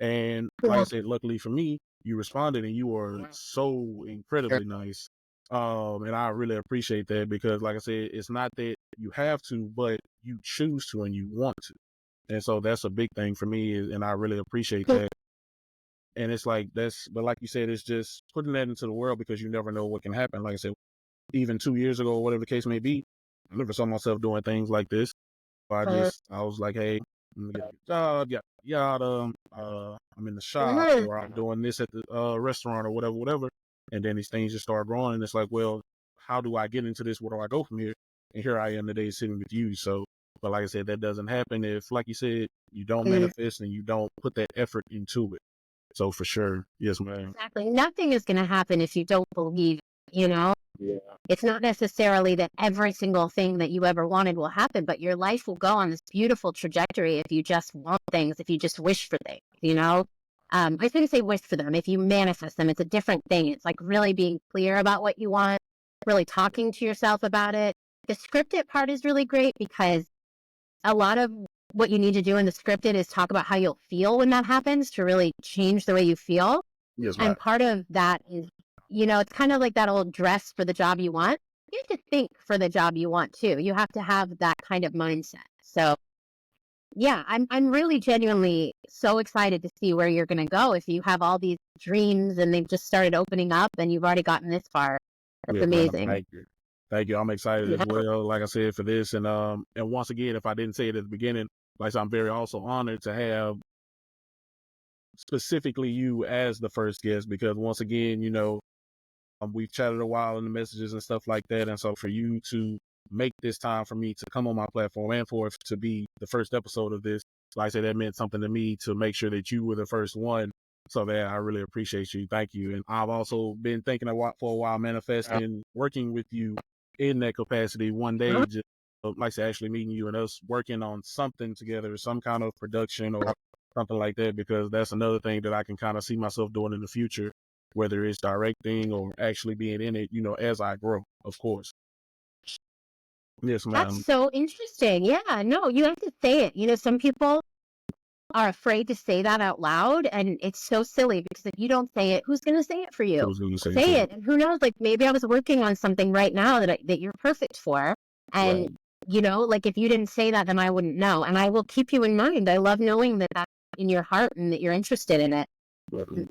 And like I said, luckily for me, you responded and you were so incredibly nice. And I really appreciate that because, like I said, it's not that you have to, but you choose to and you want to. And so that's a big thing for me, and I really appreciate that. And it's like, but like you said, it's just putting that into the world because you never know what can happen. Like I said, even 2 years ago, or whatever the case may be, I never saw myself doing things like this. I was like, hey, I'm gonna get a good job, yada. I'm in the shop or I'm doing this at the restaurant or whatever. And then these things just start growing. And it's like, well, how do I get into this? Where do I go from here? And here I am today sitting with you. So, but like I said, that doesn't happen if, like you said, you don't manifest and you don't put that effort into it. So for sure. Yes, ma'am. Exactly. Nothing is going to happen if you don't believe, Yeah. It's not necessarily that every single thing that you ever wanted will happen, but your life will go on this beautiful trajectory if you just want things, if you just wish for things. I was going to say wish for them. If you manifest them, it's a different thing. It's like really being clear about what you want, really talking to yourself about it. The scripted part is really great because a lot of what you need to do in the scripted is talk about how you'll feel when that happens to really change the way you feel. Yes, and part of that is, it's kind of like that old dress for the job you want. You have to think for the job you want too. You have to have that kind of mindset. So yeah, I'm really genuinely so excited to see where you're going to go. If you have all these dreams and they've just started opening up and you've already gotten this far, that's amazing. Thank you. Thank you. I'm excited as well, like I said, for this. And once again, if I didn't say it at the beginning, like I said, I'm very also honored to have specifically you as the first guest because once again, we've chatted a while in the messages and stuff like that. And so for you to make this time for me to come on my platform and for it to be the first episode of this, like I said, that meant something to me to make sure that you were the first one. So that I really appreciate you. Thank you. And I've also been thinking for a while, manifesting, working with you in that capacity one day, just like I said, actually meeting you and us working on something together, some kind of production or something like that, because that's another thing that I can kind of see myself doing in the future, whether it's directing or actually being in it, as I grow, of course. Yes, ma'am. That's so interesting. Yeah, no, you have to say it. Some people are afraid to say that out loud, and it's so silly because if you don't say it, who's going to say it for you? Who's gonna Say it, and who knows? Like maybe I was working on something right now that you're perfect for, and like if you didn't say that, then I wouldn't know, and I will keep you in mind. I love knowing that that's in your heart and that you're interested in it.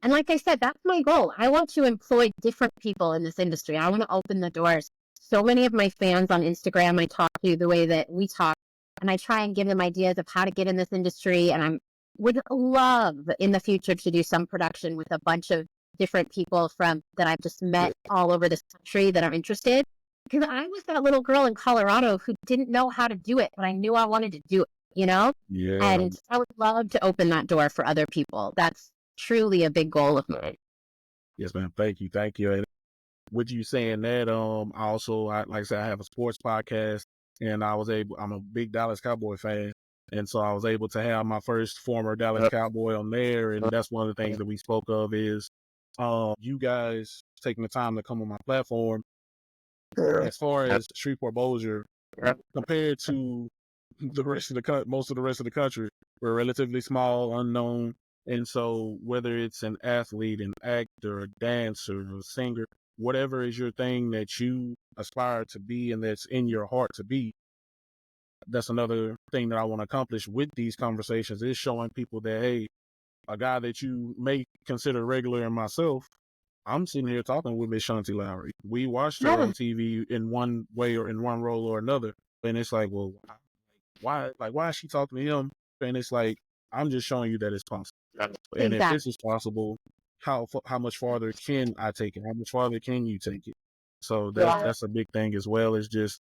And like I said, that's my goal. I want to employ different people in this industry. I want to open the doors. So many of my fans on Instagram, I talk to the way that we talk, and I try and give them ideas of how to get in this industry. And I would love in the future to do some production with a bunch of different people that I've just met all over this country that are interested. Because I was that little girl in Colorado who didn't know how to do it, but I knew I wanted to do it. Yeah. And I would love to open that door for other people. That's truly a big goal of mine. Yes, ma'am. Thank you. Thank you. And with you saying that, like I said, I have a sports podcast and I'm a big Dallas Cowboy fan. And so I was able to have my first former Dallas Cowboy on there. And that's one of the things that we spoke of is you guys taking the time to come on my platform. As far as Shreveport Bossier, compared to most of the rest of the country, we're relatively small, unknown. And so whether it's an athlete, an actor, a dancer, a singer, whatever is your thing that you aspire to be and that's in your heart to be, that's another thing that I want to accomplish with these conversations is showing people that, hey, a guy that you may consider regular and myself, I'm sitting here talking with Miss Shanti Lowry. We watched her on TV in one way or in one role or another. And it's like, well, why is she talking to him? And it's like, I'm just showing you that it's possible. And if this is possible, how much farther can I take it? How much farther can you take it? So that's a big thing as well, is just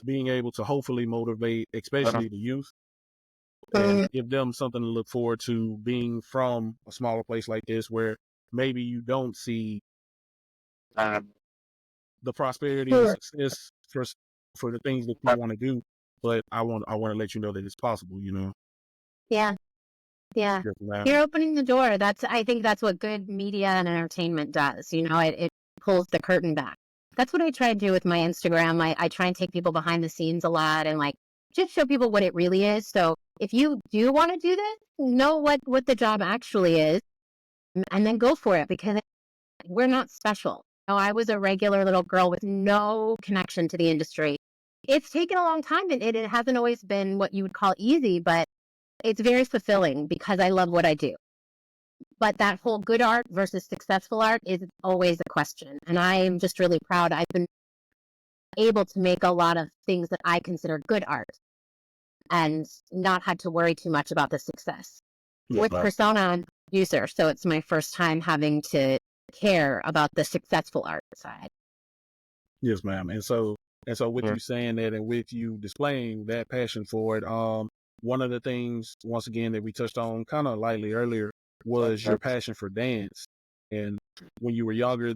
being able to hopefully motivate, especially the youth, and give them something to look forward to, being from a smaller place like this where maybe you don't see the prosperity, the success for the things that you want to do. But I want to let you know that it's possible, you know. Yeah. Yeah. You're opening the door. I think that's what good media and entertainment does. You know, it pulls the curtain back. That's what I try to do with my Instagram. I try and take people behind the scenes a lot and like just show people what it really is. So if you do want to do this, know what the job actually is and then go for it, because we're not special. You know, I was a regular little girl with no connection to the industry. It's taken a long time, and it hasn't always been what you would call easy, but it's very fulfilling because I love what I do. But that whole good art versus successful art is always a question. And I am just really proud. I've been able to make a lot of things that I consider good art and not had to worry too much about the success. With Persona, I'm a producer, so it's my first time having to care about the successful art side. Yes, ma'am. And so with you saying that and with you displaying that passion for it, one of the things, once again, that we touched on kind of lightly earlier was your passion for dance. And when you were younger,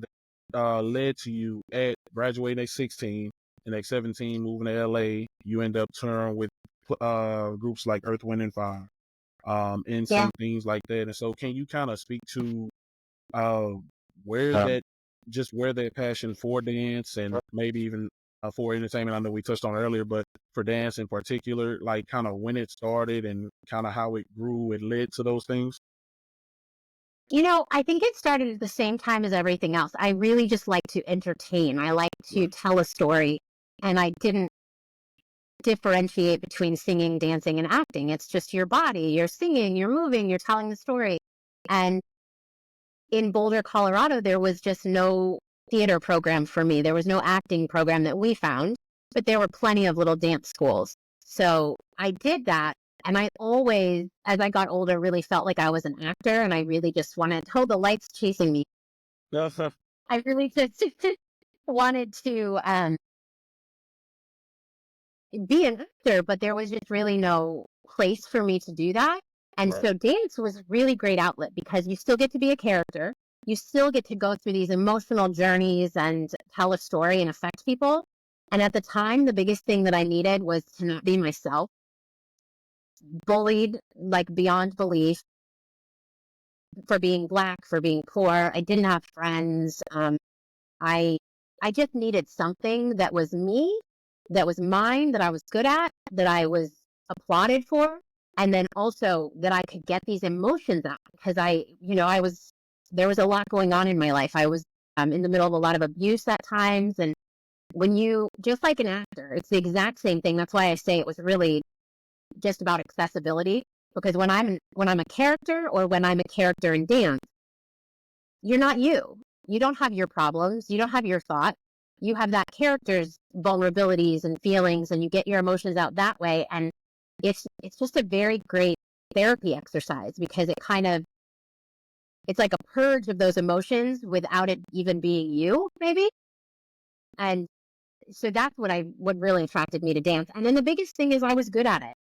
led to you at graduating at 16 and at 17 moving to LA. You end up touring with groups like Earth, Wind and Fire, and some things like that. And so can you kind of speak to where that passion for dance and maybe even for entertainment, I know we touched on earlier, but for dance in particular, like kind of when it started and kind of how it grew, it led to those things? You know, I think it started at the same time as everything else. I really just like to entertain. I like to tell a story, and I didn't differentiate between singing, dancing, and acting. It's just your body. You're singing, you're moving, you're telling the story. And in Boulder, Colorado, there was just no theater program for me. There was no acting program that we found, but there were plenty of little dance schools. So I did that. And I always, as I got older, really felt like I was an actor, and I really just wanted, oh, the light's chasing me. I really just wanted to be an actor, but there was just really no place for me to do that. And so dance was a really great outlet because you still get to be a character. You still get to go through these emotional journeys and tell a story and affect people. And at the time, the biggest thing that I needed was to not be myself. Bullied like beyond belief for being Black, for being poor. I didn't have friends. I just needed something that was me, that was mine, that I was good at, that I was applauded for, and then also that I could get these emotions out, because there was a lot going on in my life. I was in the middle of a lot of abuse at times, and when you, just like an actor, it's the exact same thing. That's why I say it was really just about accessibility, because when I'm a character, or when I'm a character in dance, you're not you. You don't have your problems. You don't have your thoughts. You have that character's vulnerabilities and feelings, and you get your emotions out that way. And it's just a very great therapy exercise, because it's like a purge of those emotions without it even being you, maybe. And so that's what really attracted me to dance. And then the biggest thing is I was good at it.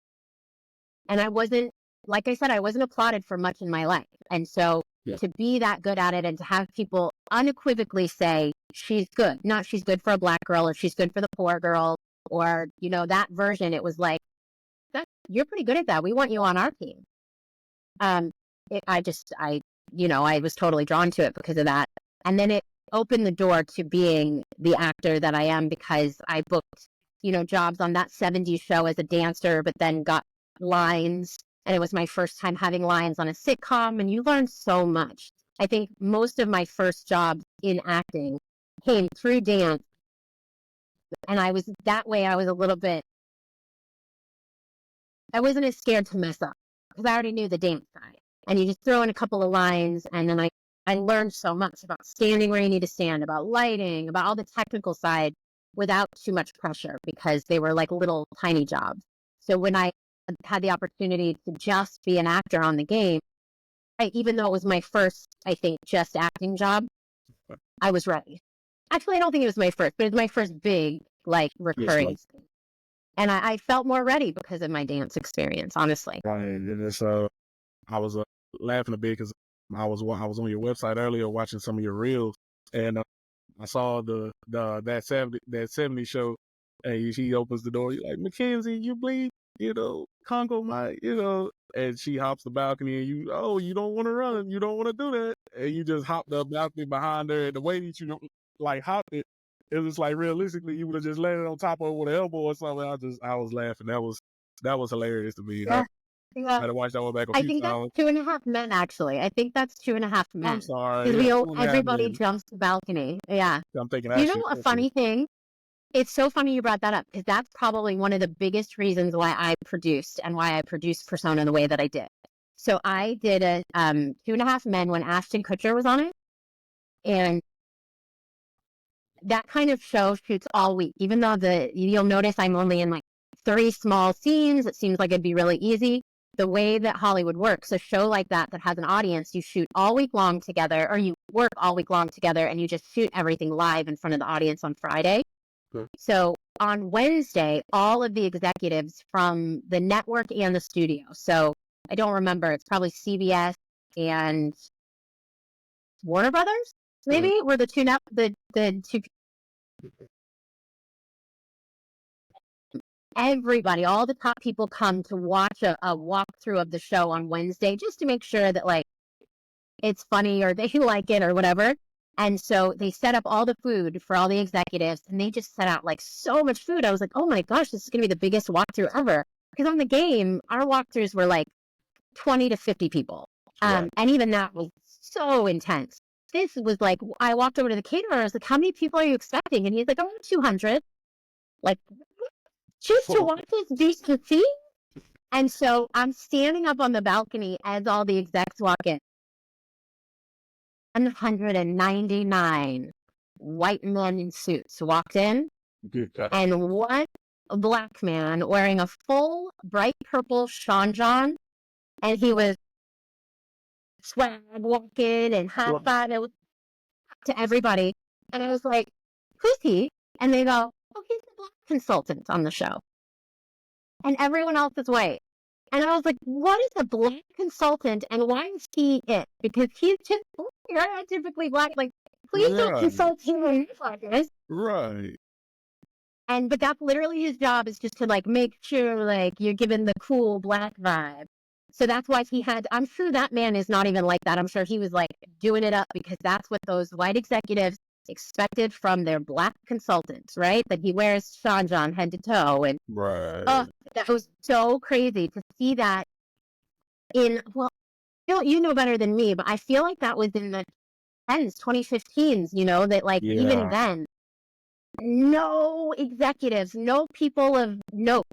And I wasn't, like I said, I wasn't applauded for much in my life. And so to be that good at it, and to have people unequivocally say, she's good, not she's good for a Black girl, or she's good for the poor girl, or, that version, it was like, you're pretty good at that. We want you on our team. I was totally drawn to it because of that. And then it opened the door to being the actor that I am, because I booked, jobs on that 70s show as a dancer, but then got lines. And it was my first time having lines on a sitcom, and you learn so much. I think most of my first jobs in acting came through dance. And I was that way. I wasn't as scared to mess up, because I already knew the dance side. And you just throw in a couple of lines, and then I learned so much about standing where you need to stand, about lighting, about all the technical side, without too much pressure, because they were like little tiny jobs. So when I had the opportunity to just be an actor on the game, even though it was my first, I think, just acting job, I was ready. Actually, I don't think it was my first, but it was my first big, like, Yes, recurring thing. And I felt more ready because of my dance experience, honestly. right. And it's I was laughing a bit because I was on your website earlier watching some of your reels, and I saw that 70 show, and she opens the door. You're like, Mackenzie, you bleed, Congo, and she hops the balcony, and you don't want to run, you don't want to do that, and you just hop the balcony behind her, and the way that you like hopped it, it was like realistically you would have just landed on top of her with an elbow or something. I was laughing. That was hilarious to me. Yeah. I Yeah. had to watch that one back a I few think that's times. 2.5 Men, actually. I think that's 2.5 Men. I'm sorry, Because yeah, 2.5 everybody men. jumps the balcony. Yeah. I'm thinking You Ashton know, a Kutcher. funny thing? It's so funny you brought that up because that's probably one of the biggest reasons why I produced and why I produced Persona the way that I did. So I did a 2.5 Men when Ashton Kutcher was on it, and that kind of show shoots all week. Even though you'll notice I'm only in like 3 small scenes, it seems like it'd be really easy. The way that Hollywood works, a show like that has an audience, you shoot all week long together, or you work all week long together, and you just shoot everything live in front of the audience on Friday. Okay. So on Wednesday, all of the executives from the network and the studio, so I don't remember, it's probably CBS and Warner Brothers, maybe, were the two everybody, all the top people come to watch a walkthrough of the show on Wednesday just to make sure that like it's funny or they like it or whatever. And so they set up all the food for all the executives, and they just set out like so much food. I was like, oh my gosh, this is going to be the biggest walkthrough ever. Because on the game, our walkthroughs were like 20 to 50 people. Right. And even that was so intense. This was like, I walked over to the caterer. I was like, how many people are you expecting? And he's like, around 200. Like, just to watch this DC? And so I'm standing up on the balcony as all the execs walk in. 199 white men in suits walked in, and one black man wearing a full bright purple Sean John, and he was swag walking and high five to everybody. And I was like, who's he? And they go, oh, he's the black consultant on the show. And everyone else is white. And I was like, what is a black consultant and why is he it? Because you're not typically black. Like, please don't consult him like this. Right. But that's literally his job, is just to like make sure like you're given the cool black vibe. So that's why I'm sure that man is not even like that. I'm sure he was like doing it up because that's what those white executives expected from their black consultants, right? That he wears Sean John head to toe. And Right. that was so crazy to see that you know better than me, but I feel like that was in the 2015s, that like even then, no executives, no people of note.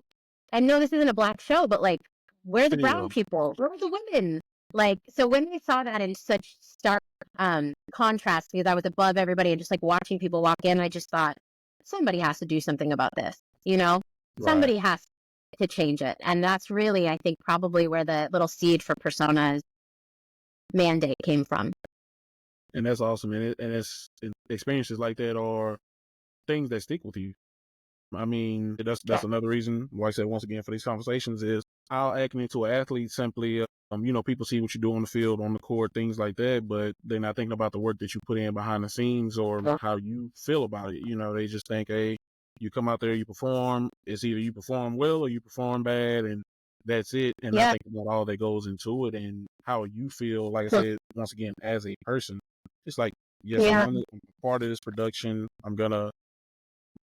I know this isn't a black show, but like, where are the brown people? Where are the women? Like, so when we saw that in such stark contrast, because I was above everybody and just like watching people walk in, I just thought somebody has to do something about this. Somebody has to change it, and that's really, I think, probably where the little seed for Persona's mandate came from. And that's awesome. And it's experiences like that are things that stick with you. I mean, that's another reason why I said once again for these conversations is I'll act into an athlete simply, people see what you do on the field, on the court, things like that, but they're not thinking about the work that you put in behind the scenes or how you feel about it. They just think, hey, you come out there, you perform. It's either you perform well or you perform bad, and that's it. And I think about all that goes into it and how you feel, like I said, once again, as a person. It's like, yes, I'm part of this production. I'm going to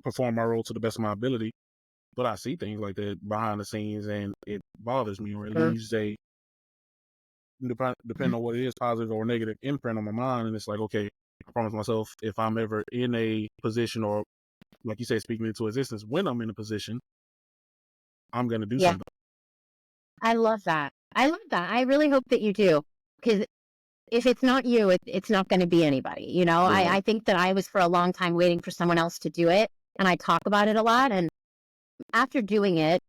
perform my role to the best of my ability. But I see things like that behind the scenes and it bothers me, or it leaves a, depending on what it is, positive or negative imprint on my mind. And it's like, okay, I promise myself if I'm ever in a position or, like you say, speaking into existence, when I'm in a position, I'm going to do something. I love that. I really hope that you do, because if it's not you, it's not going to be anybody. I think that I was for a long time waiting for someone else to do it, and I talk about it a lot. And after doing it,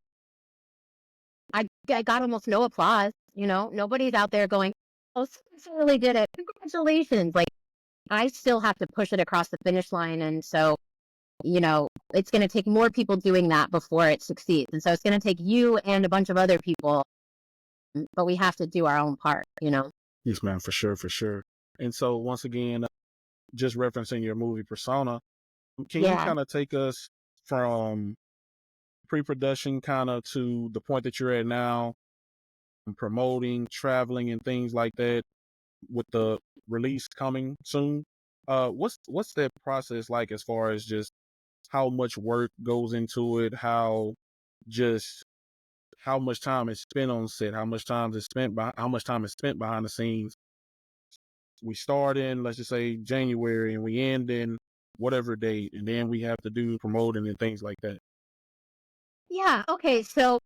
I got almost no applause. Nobody's out there going, "Oh, so really did it! Congratulations!" Like, I still have to push it across the finish line. And so, it's going to take more people doing that before it succeeds. And so it's going to take you and a bunch of other people, but we have to do our own part, Yes, man, for sure, for sure. And so once again, just referencing your movie Persona, can you Yeah. kind of take us from pre-production kind of to the point that you're at now, promoting, traveling, and things like that, with the release coming soon? What's that process like as far as just how much work goes into it, how much time is spent on set, how much time is spent behind the scenes? We start in, let's just say, January, and we end in whatever date, and then we have to do promoting and things like that. Yeah. Okay. So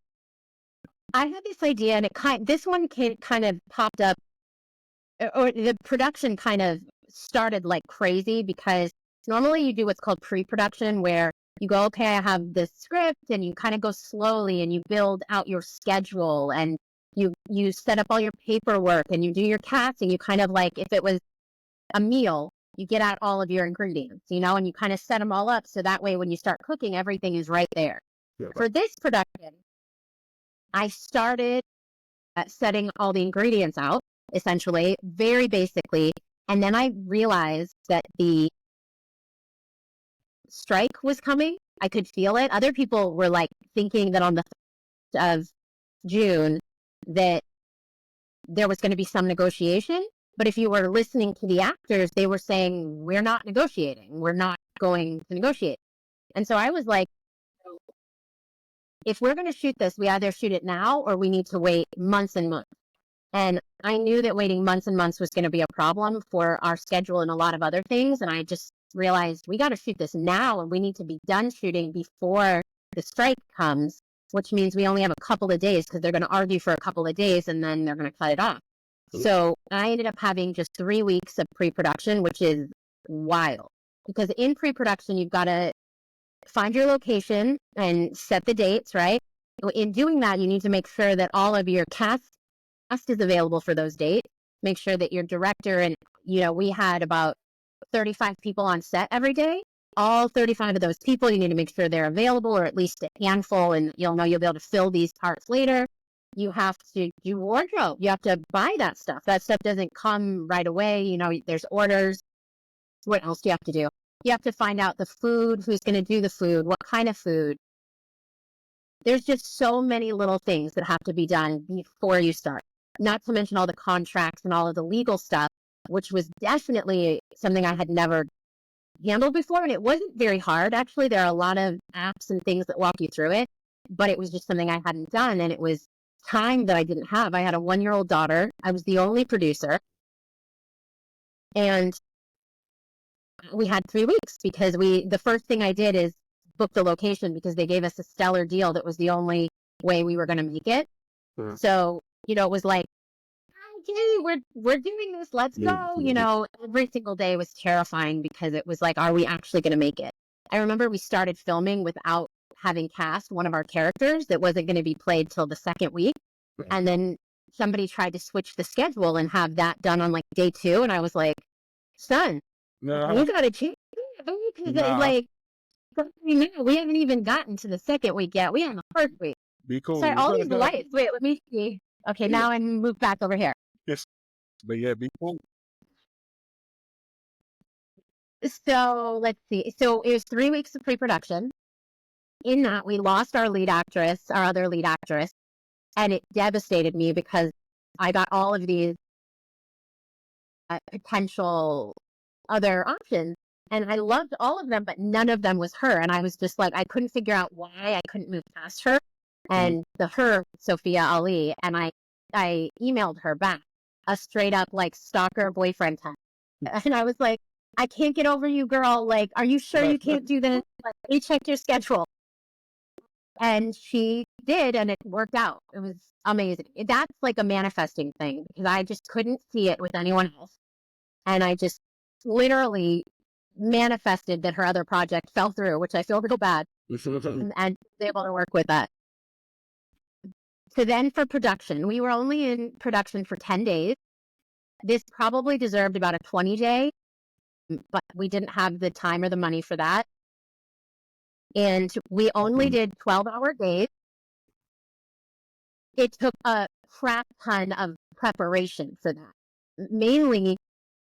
I had this idea, and this one kind of popped up, or the production kind of started like crazy, because normally you do what's called pre-production, where you go, okay, I have this script, and you kind of go slowly and you build out your schedule, and you set up all your paperwork, and you do your casting. You kind of, like, if it was a meal, you get out all of your ingredients, and you kind of set them all up, so that way when you start cooking, everything is right there. Yeah, For this production, I started setting all the ingredients out, essentially, very basically. And then I realized that the strike was coming. I could feel it. Other people were like thinking that on the 1st of June that there was going to be some negotiation. But if you were listening to the actors, they were saying, we're not negotiating. We're not going to negotiate. And so I was like, if we're going to shoot this, we either shoot it now or we need to wait months and months. And I knew that waiting months and months was going to be a problem for our schedule and a lot of other things. And I just realized we got to shoot this now, and we need to be done shooting before the strike comes, which means we only have a couple of days, because they're going to argue for a couple of days and then they're going to cut it off. So I ended up having just 3 weeks of pre-production, which is wild, because in pre-production, you've got to find your location and set the dates, right? In doing that, you need to make sure that all of your cast is available for those dates. Make sure that your director, and we had about 35 people on set every day. All 35 of those people, you need to make sure they're available, or at least a handful, and you'll be able to fill these parts later. You have to do wardrobe. You have to buy that stuff. That stuff doesn't come right away. There's orders. What else do you have to do? You have to find out the food, who's going to do the food, what kind of food. There's just so many little things that have to be done before you start. Not to mention all the contracts and all of the legal stuff, which was definitely something I had never handled before. And it wasn't very hard. Actually, there are a lot of apps and things that walk you through it, but it was just something I hadn't done. And it was time that I didn't have. I had a 1-year-old daughter. I was the only producer. And we had 3 weeks, because the first thing I did is book the location, because they gave us a stellar deal that was the only way we were going to make it. Yeah. So, it was like, okay, we're doing this, let's go. Every single day was terrifying, because it was like, are we actually going to make it? I remember we started filming without having cast one of our characters that wasn't going to be played till the second week. Right. And then somebody tried to switch the schedule and have that done on like day 2. And I was like, son, you got to change it, because like, we haven't even gotten to the second week yet. We are in the first week. Be cool. Sorry, all these lights. Wait, let me see. Okay, now I move back over here. Yes, but yeah, be cool. So let's see. So it was 3 weeks of pre-production. In that, we lost our other lead actress, and it devastated me, because I got all of these potential other options, and I loved all of them, but none of them was her. And I was just like, I couldn't figure out why I couldn't move past her. And Sophia Ali, and I emailed her back a straight up like stalker boyfriend text. And I was like, I can't get over you, girl. Like, are you sure you can't do this? Like, let me check your schedule. And she did, and it worked out. It was amazing. That's like a manifesting thing, because I just couldn't see it with anyone else. And I just literally manifested that her other project fell through, which I feel real bad, and was able to work with that. So then for production, we were only in production for 10 days. This probably deserved about a 20-day. but we didn't have the time or the money for that. And we only did 12-hour days. It took a crap ton of preparation for that. Mainly,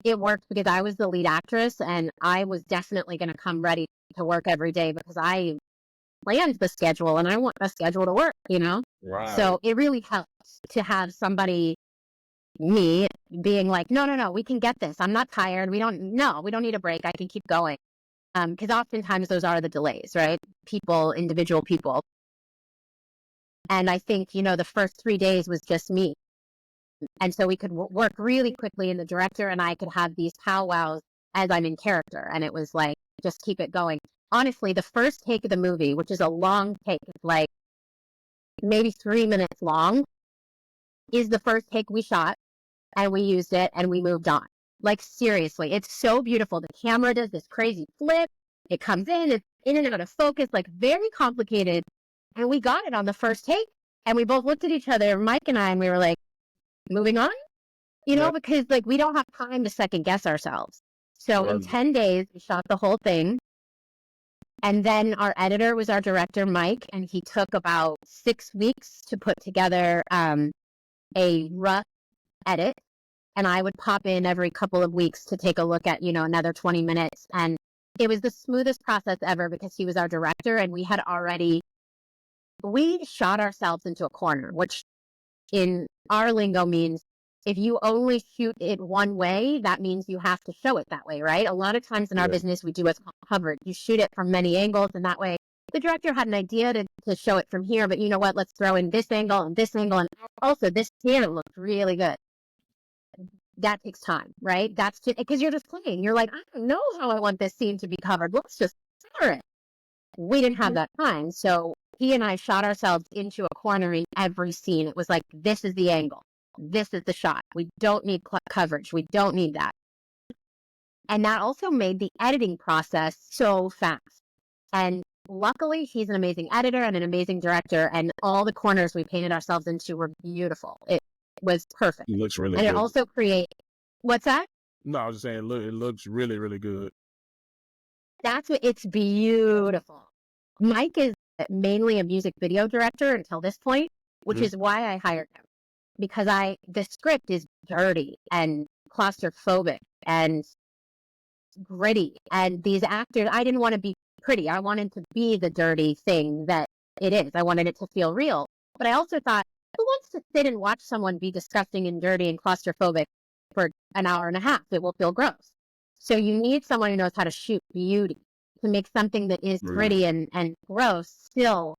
it worked because I was the lead actress and I was definitely going to come ready to work every day because I planned the schedule and I want the schedule to work, you know? Right. So it really helps to have somebody, me, being like, no, we can get this. I'm not tired. We don't need a break. I can keep going. Because oftentimes those are the delays, right? Individual people. And I think, the first 3 days was just me. And so we could work really quickly, and the director and I could have these powwows as I'm in character. And it was like, just keep it going. Honestly, the first take of the movie, which is a long take, it's like maybe 3 minutes long, is the first take we shot, and we used it and we moved on. Like, seriously, it's so beautiful. The camera does this crazy flip. It comes in, it's in and out of focus, like very complicated. And we got it on the first take. And we both looked at each other, Mike and I, and we were like, moving on, because like we don't have time to second guess ourselves. So in 10 days, we shot the whole thing. And then our editor was our director, Mike, and he took about 6 weeks to put together a rough edit. And I would pop in every couple of weeks to take a look at, another 20 minutes. And it was the smoothest process ever because he was our director and we shot ourselves into a corner, which in our lingo means if you only shoot it one way, that means you have to show it that way, right? A lot of times in our business, we do what's called coverage. You shoot it from many angles, and that way the director had an idea to show it from here, but you know what? Let's throw in this angle, and also this here looks really good. That takes time, right? That's just because you're just playing. You're like, I don't know how I want this scene to be covered. Let's just color it. We didn't have that time, so he and I shot ourselves into a corner in every scene. It was like, this is the angle. This is the shot. We don't need coverage. We don't need that. And that also made the editing process so fast. And luckily, he's an amazing editor and an amazing director. And all the corners we painted ourselves into were beautiful. It was perfect. It looks really good. And it also creates... What's that? No, I was just saying, it looks really, really good. It's beautiful. Mike is mainly a music video director until this point, which is why I hired him. Because the script is dirty and claustrophobic and gritty. And these actors, I didn't want to be pretty. I wanted to be the dirty thing that it is. I wanted it to feel real. But I also thought, who wants to sit and watch someone be disgusting and dirty and claustrophobic for an hour and a half? It will feel gross. So you need someone who knows how to shoot beauty, to make something that is gritty and gross still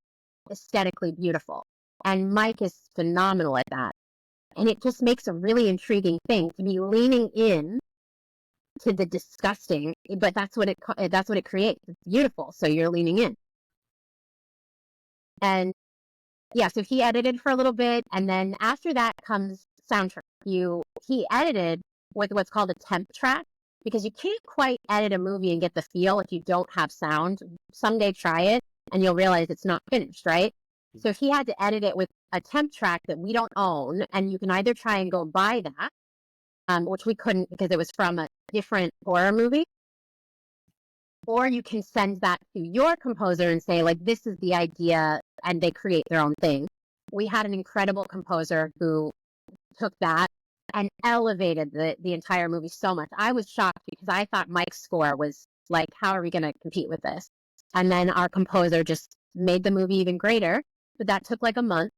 aesthetically beautiful. And Mike is phenomenal at that. And it just makes a really intriguing thing to be leaning in to the disgusting, but that's what it creates. It's beautiful, so you're leaning in. And yeah, so he edited for a little bit, and then after that comes soundtrack. He edited with what's called a temp track, because you can't quite edit a movie and get the feel if you don't have sound. Someday try it, and you'll realize it's not finished, right? So he had to edit it with a temp track that we don't own, and you can either try and go buy that, which we couldn't because it was from a different horror movie, or you can send that to your composer and say, like, this is the idea, and they create their own thing. We had an incredible composer who took that and elevated the entire movie so much. I was shocked because I thought Mike's score was like, how are we going to compete with this? And then our composer just made the movie even greater. But that took like a month.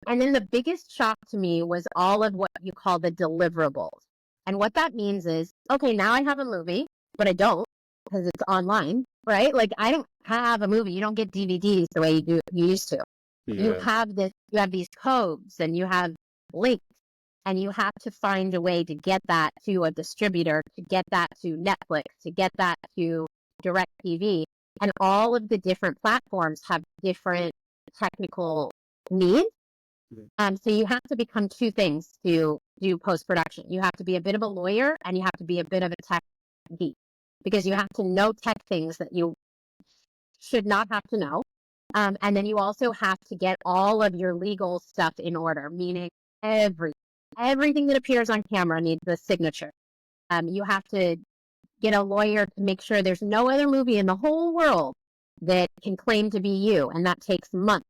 And then the biggest shock to me was all of what you call the deliverables. And what that means is, okay, now I have a movie, but I don't because it's online, right? Like, I don't have a movie. You don't get DVDs the way you used to. Yeah. You have these codes and you have links, and you have to find a way to get that to a distributor, to get that to Netflix, to get that to DirecTV. And all of the different platforms have different technical needs. So you have to become two things to do post-production. You have to be a bit of a lawyer, and you have to be a bit of a tech geek, because you have to know tech things that you should not have to know. And then you also have to get all of your legal stuff in order, meaning everything that appears on camera needs a signature. You have to get a lawyer to make sure there's no other movie in the whole world that can claim to be you. And that takes months.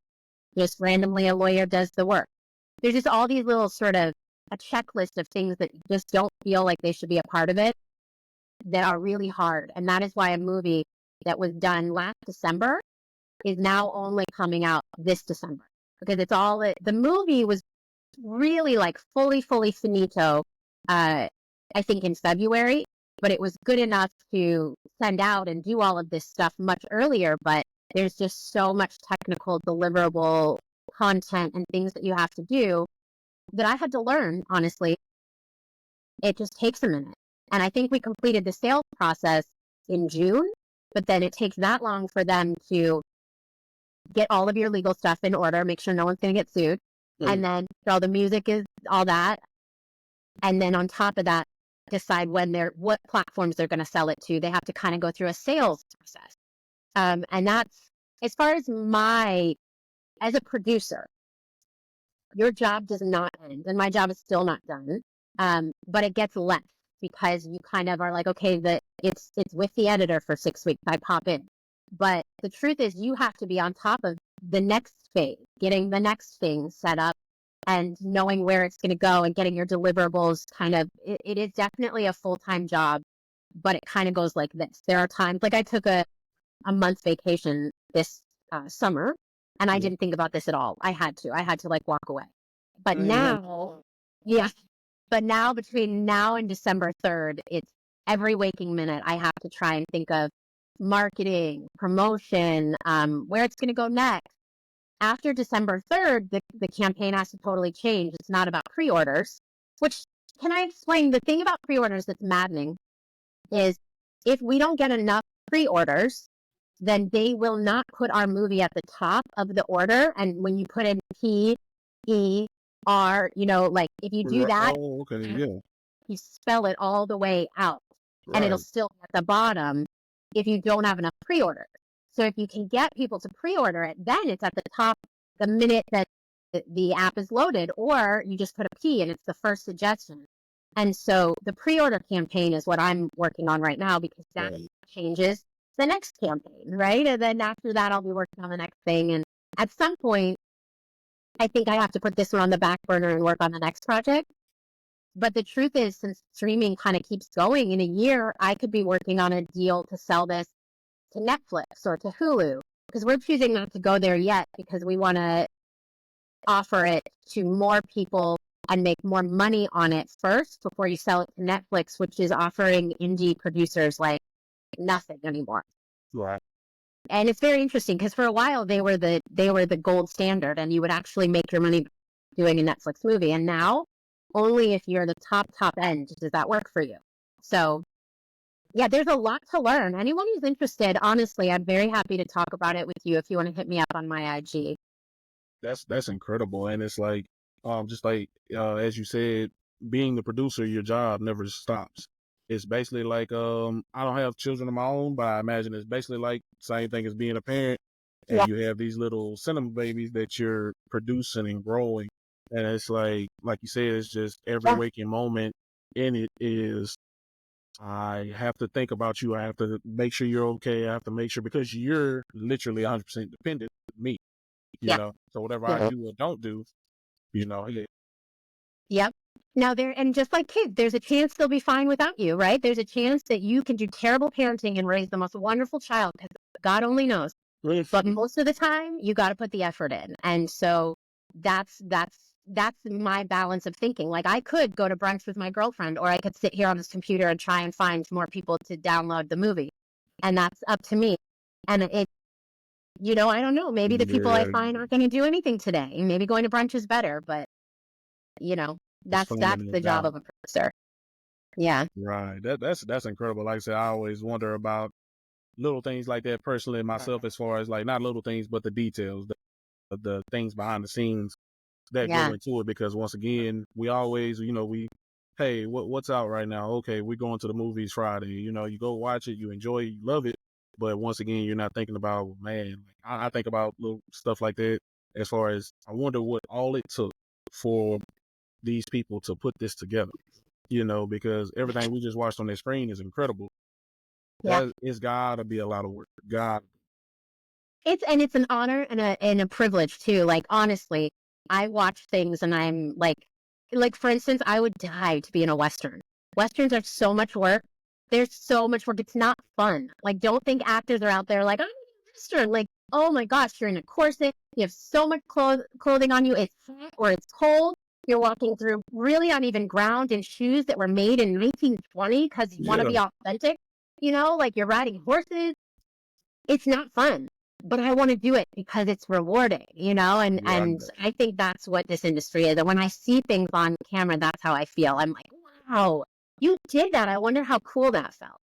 Just randomly a lawyer does the work. There's just all these little sort of a checklist of things that just don't feel like they should be a part of it that are really hard. And that is why a movie that was done last December is now only coming out this December. Because it's all, the movie was really like fully finito, I think in February, but it was good enough to send out and do all of this stuff much earlier. But there's just so much technical deliverable content and things that you have to do that I had to learn, honestly. It just takes a minute. And I think we completed the sales process in June, but then it takes that long for them to get all of your legal stuff in order, make sure no one's going to get sued. And then all the music is all that. And then on top of that, decide what platforms they're going to sell it to. They have to kind of go through a sales process. And that's, as far as as a producer, your job does not end, and my job is still not done. But it gets less because you kind of are like, okay, it's with the editor for 6 weeks. I pop in. But the truth is you have to be on top of the next phase, getting the next thing set up and knowing where it's going to go and getting your deliverables kind of, it is definitely a full-time job, but it kind of goes like this. There are times, like I took a month vacation this summer, and I didn't think about this at all. I had to like walk away. But now, but now between now and December 3rd, it's every waking minute I have to try and think of marketing, promotion, where it's going to go next. After December 3rd, the campaign has to totally change. It's not about pre-orders, which, can I explain? The thing about pre-orders that's maddening is if we don't get enough pre-orders, then they will not put our movie at the top of the order. And when you put in P-E-R, like if you do that, you spell it all the way out. Right. And it'll still be at the bottom if you don't have enough pre-orders. So if you can get people to pre-order it, then it's at the top the minute that the app is loaded, or you just put a P and it's the first suggestion. And so the pre-order campaign is what I'm working on right now, because that changes the next campaign, right? And then after that, I'll be working on the next thing. And at some point, I think I have to put this one on the back burner and work on the next project. But the truth is, since streaming kind of keeps going, in a year, I could be working on a deal to sell this to Netflix or to Hulu, because we're choosing not to go there yet because we want to offer it to more people and make more money on it first before you sell it to Netflix, which is offering indie producers like nothing anymore. Right. And it's very interesting because for a while they were the gold standard, and you would actually make your money doing a Netflix movie. And now only if you're the top end does that work for you. So yeah, there's a lot to learn. Anyone who's interested, honestly, I'm very happy to talk about it with you if you want to hit me up on my IG. That's incredible. And it's like, just like, as you said, being the producer, your job never stops. It's basically like, I don't have children of my own, but I imagine it's basically like same thing as being a parent. And you have these little cinema babies that you're producing and growing. And it's like you said, it's just every waking moment in it is, I have to think about you. I have to make sure you're okay. I have to make sure, because you're literally 100% dependent on me, know? So whatever I do or don't do, Yep. Now and just like kids, there's a chance they'll be fine without you, right? There's a chance that you can do terrible parenting and raise the most wonderful child, because God only knows. But most of the time, you got to put the effort in. And so that's my balance of thinking. Like, I could go to brunch with my girlfriend, or I could sit here on this computer and try and find more people to download the movie. And that's up to me. And I don't know. Maybe the people I find aren't going to do anything today. Maybe going to brunch is better, but that's the job of a producer. Yeah. Right. That's incredible. Like I said, I always wonder about little things like that personally myself, as far as like not little things, but the details, the things behind the scenes that go into it. Because once again, we always, hey, what's out right now? Okay, we're going to the movies Friday. You go watch it, you enjoy it, you love it. But once again, you're not thinking about, man, I think about little stuff like that, as far as I wonder what all it took for these people to put this together, because everything we just watched on their screen is incredible. Yeah. it's gotta be a lot of work. God, It's an honor and a privilege too. Like honestly, I watch things and I'm like for instance, I would die to be in a Western. Westerns are so much work. There's so much work. It's not fun. Like don't think actors are out there like, I'm in a Western. Like, oh my gosh, you're in a corset. You have so much clothing on you. It's hot or it's cold. You're walking through really uneven ground in shoes that were made in 1920 because you want to yeah, be authentic. Like you're riding horses. It's not fun, but I want to do it because it's rewarding, yeah, I and know. I think that's what this industry is. And when I see things on camera, that's how I feel. I'm like, wow, you did that. I wonder how cool that felt.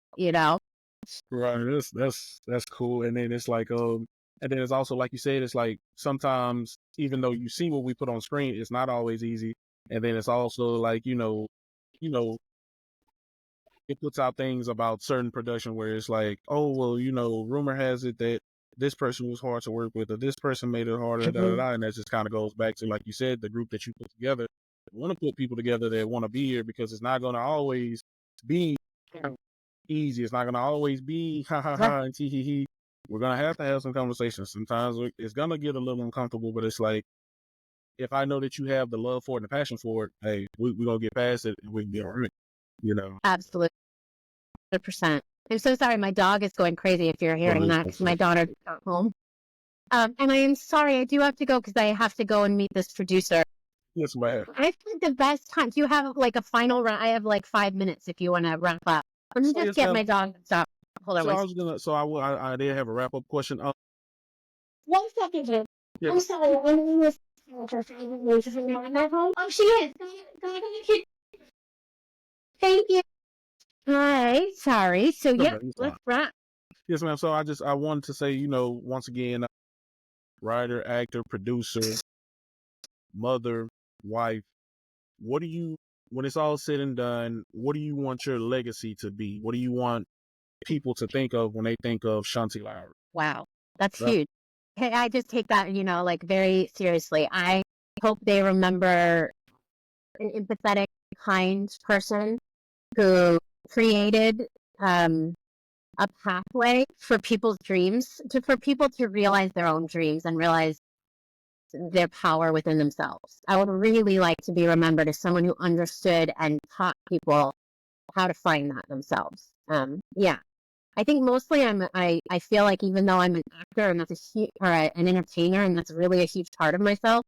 Right. That's cool. And then it's like, and then it's also like you said, it's like sometimes even though you see what we put on screen, it's not always easy. And then it's also like, you know, it puts out things about certain production where it's like, oh well, rumor has it that this person was hard to work with, or this person made it harder, da da Mhm. da. And that just kind of goes back to, like you said, the group that you put together. Want to put people together that want to be here because it's not going to always be easy. It's not going to always be ha ha Yeah, ha and tee hee hee. We're going to have some conversations. Sometimes it's going to get a little uncomfortable, but it's like, if I know that you have the love for it and the passion for it, hey, we're going to get past it and we can be all right. absolutely, 100%. I'm so sorry. My dog is going crazy if you're hearing that because my daughter got home. And I am sorry. I do have to go because I have to go and meet this producer. Yes, ma'am. I've had the best time. Do you have like a final round? I have like 5 minutes if you want to wrap up. Let me Oh, just yes, get ma'am. my dog to stop. Hold on So one I second. was gonna, so I did have a wrap up question. 1 second, Jim. Yeah, I'm sorry. When we was for 5 minutes, is my mom at home? Oh, she is. Thank you. Hi. Sorry. So, no, yep, ma'am, it's fine. let's wrap. Yes, ma'am. So I wanted to say, once again, writer, actor, producer, mother, wife. What do you, when it's all said and done, what do you want your legacy to be? What do you want people to think of when they think of Shanti Lowry? Wow. That's That- huge. Hey, I just take that, like very seriously. I hope they remember an empathetic, kind person who created a pathway for people's dreams, for people to realize their own dreams and realize their power within themselves. I would really like to be remembered as someone who understood and taught people how to find that themselves. Yeah, I think mostly I feel like even though I'm an actor and that's an entertainer and that's really a huge part of myself,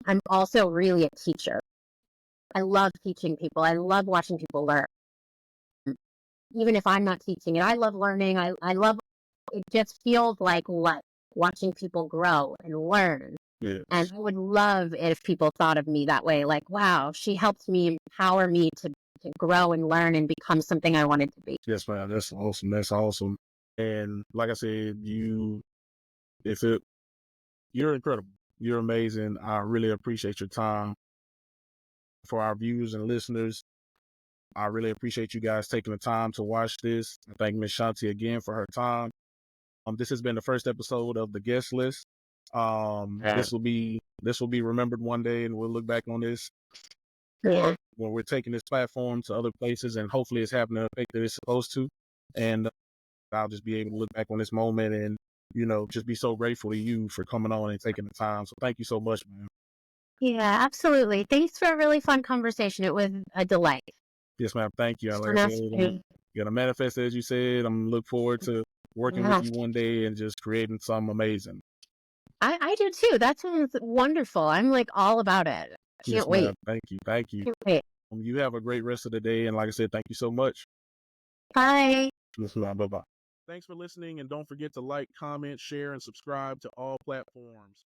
I'm also really a teacher. I love teaching people. I love watching people learn. Even if I'm not teaching it, I love learning. I love it. Just feels like what watching people grow and learn. And Yes. I would love it if people thought of me that way. Like, wow, she helped me empower me to grow and learn and become something I wanted to be. Yes, ma'am. That's awesome. That's awesome. And like I said, if it, you're incredible. You're amazing. I really appreciate your time. For our viewers and listeners, I really appreciate you guys taking the time to watch this. I thank Miss Shanti again for her time. This has been the first episode of the guest list. This will be remembered one day, and we'll look back on this Yeah. when we're taking this platform to other places, and hopefully it's having the effect that it's supposed to. And I'll just be able to look back on this moment and just be so grateful to you for coming on and taking the time. So thank you so much, man. Yeah, absolutely. Thanks for a really fun conversation. It was a delight. Yes, ma'am. Thank you. Like I And said, that's I'm gonna manifest as you said. I'm look forward to working with yeah, you one day and just creating something amazing. I do too. That sounds wonderful. I'm like all about it. Yes, Can't ma'am. wait. Thank you. Thank you. Can't wait. You have a great rest of the day. And like I said, thank you so much. Bye. Yes, ma'am. Bye bye. Thanks for listening. And don't forget to like, comment, share, and subscribe to all platforms.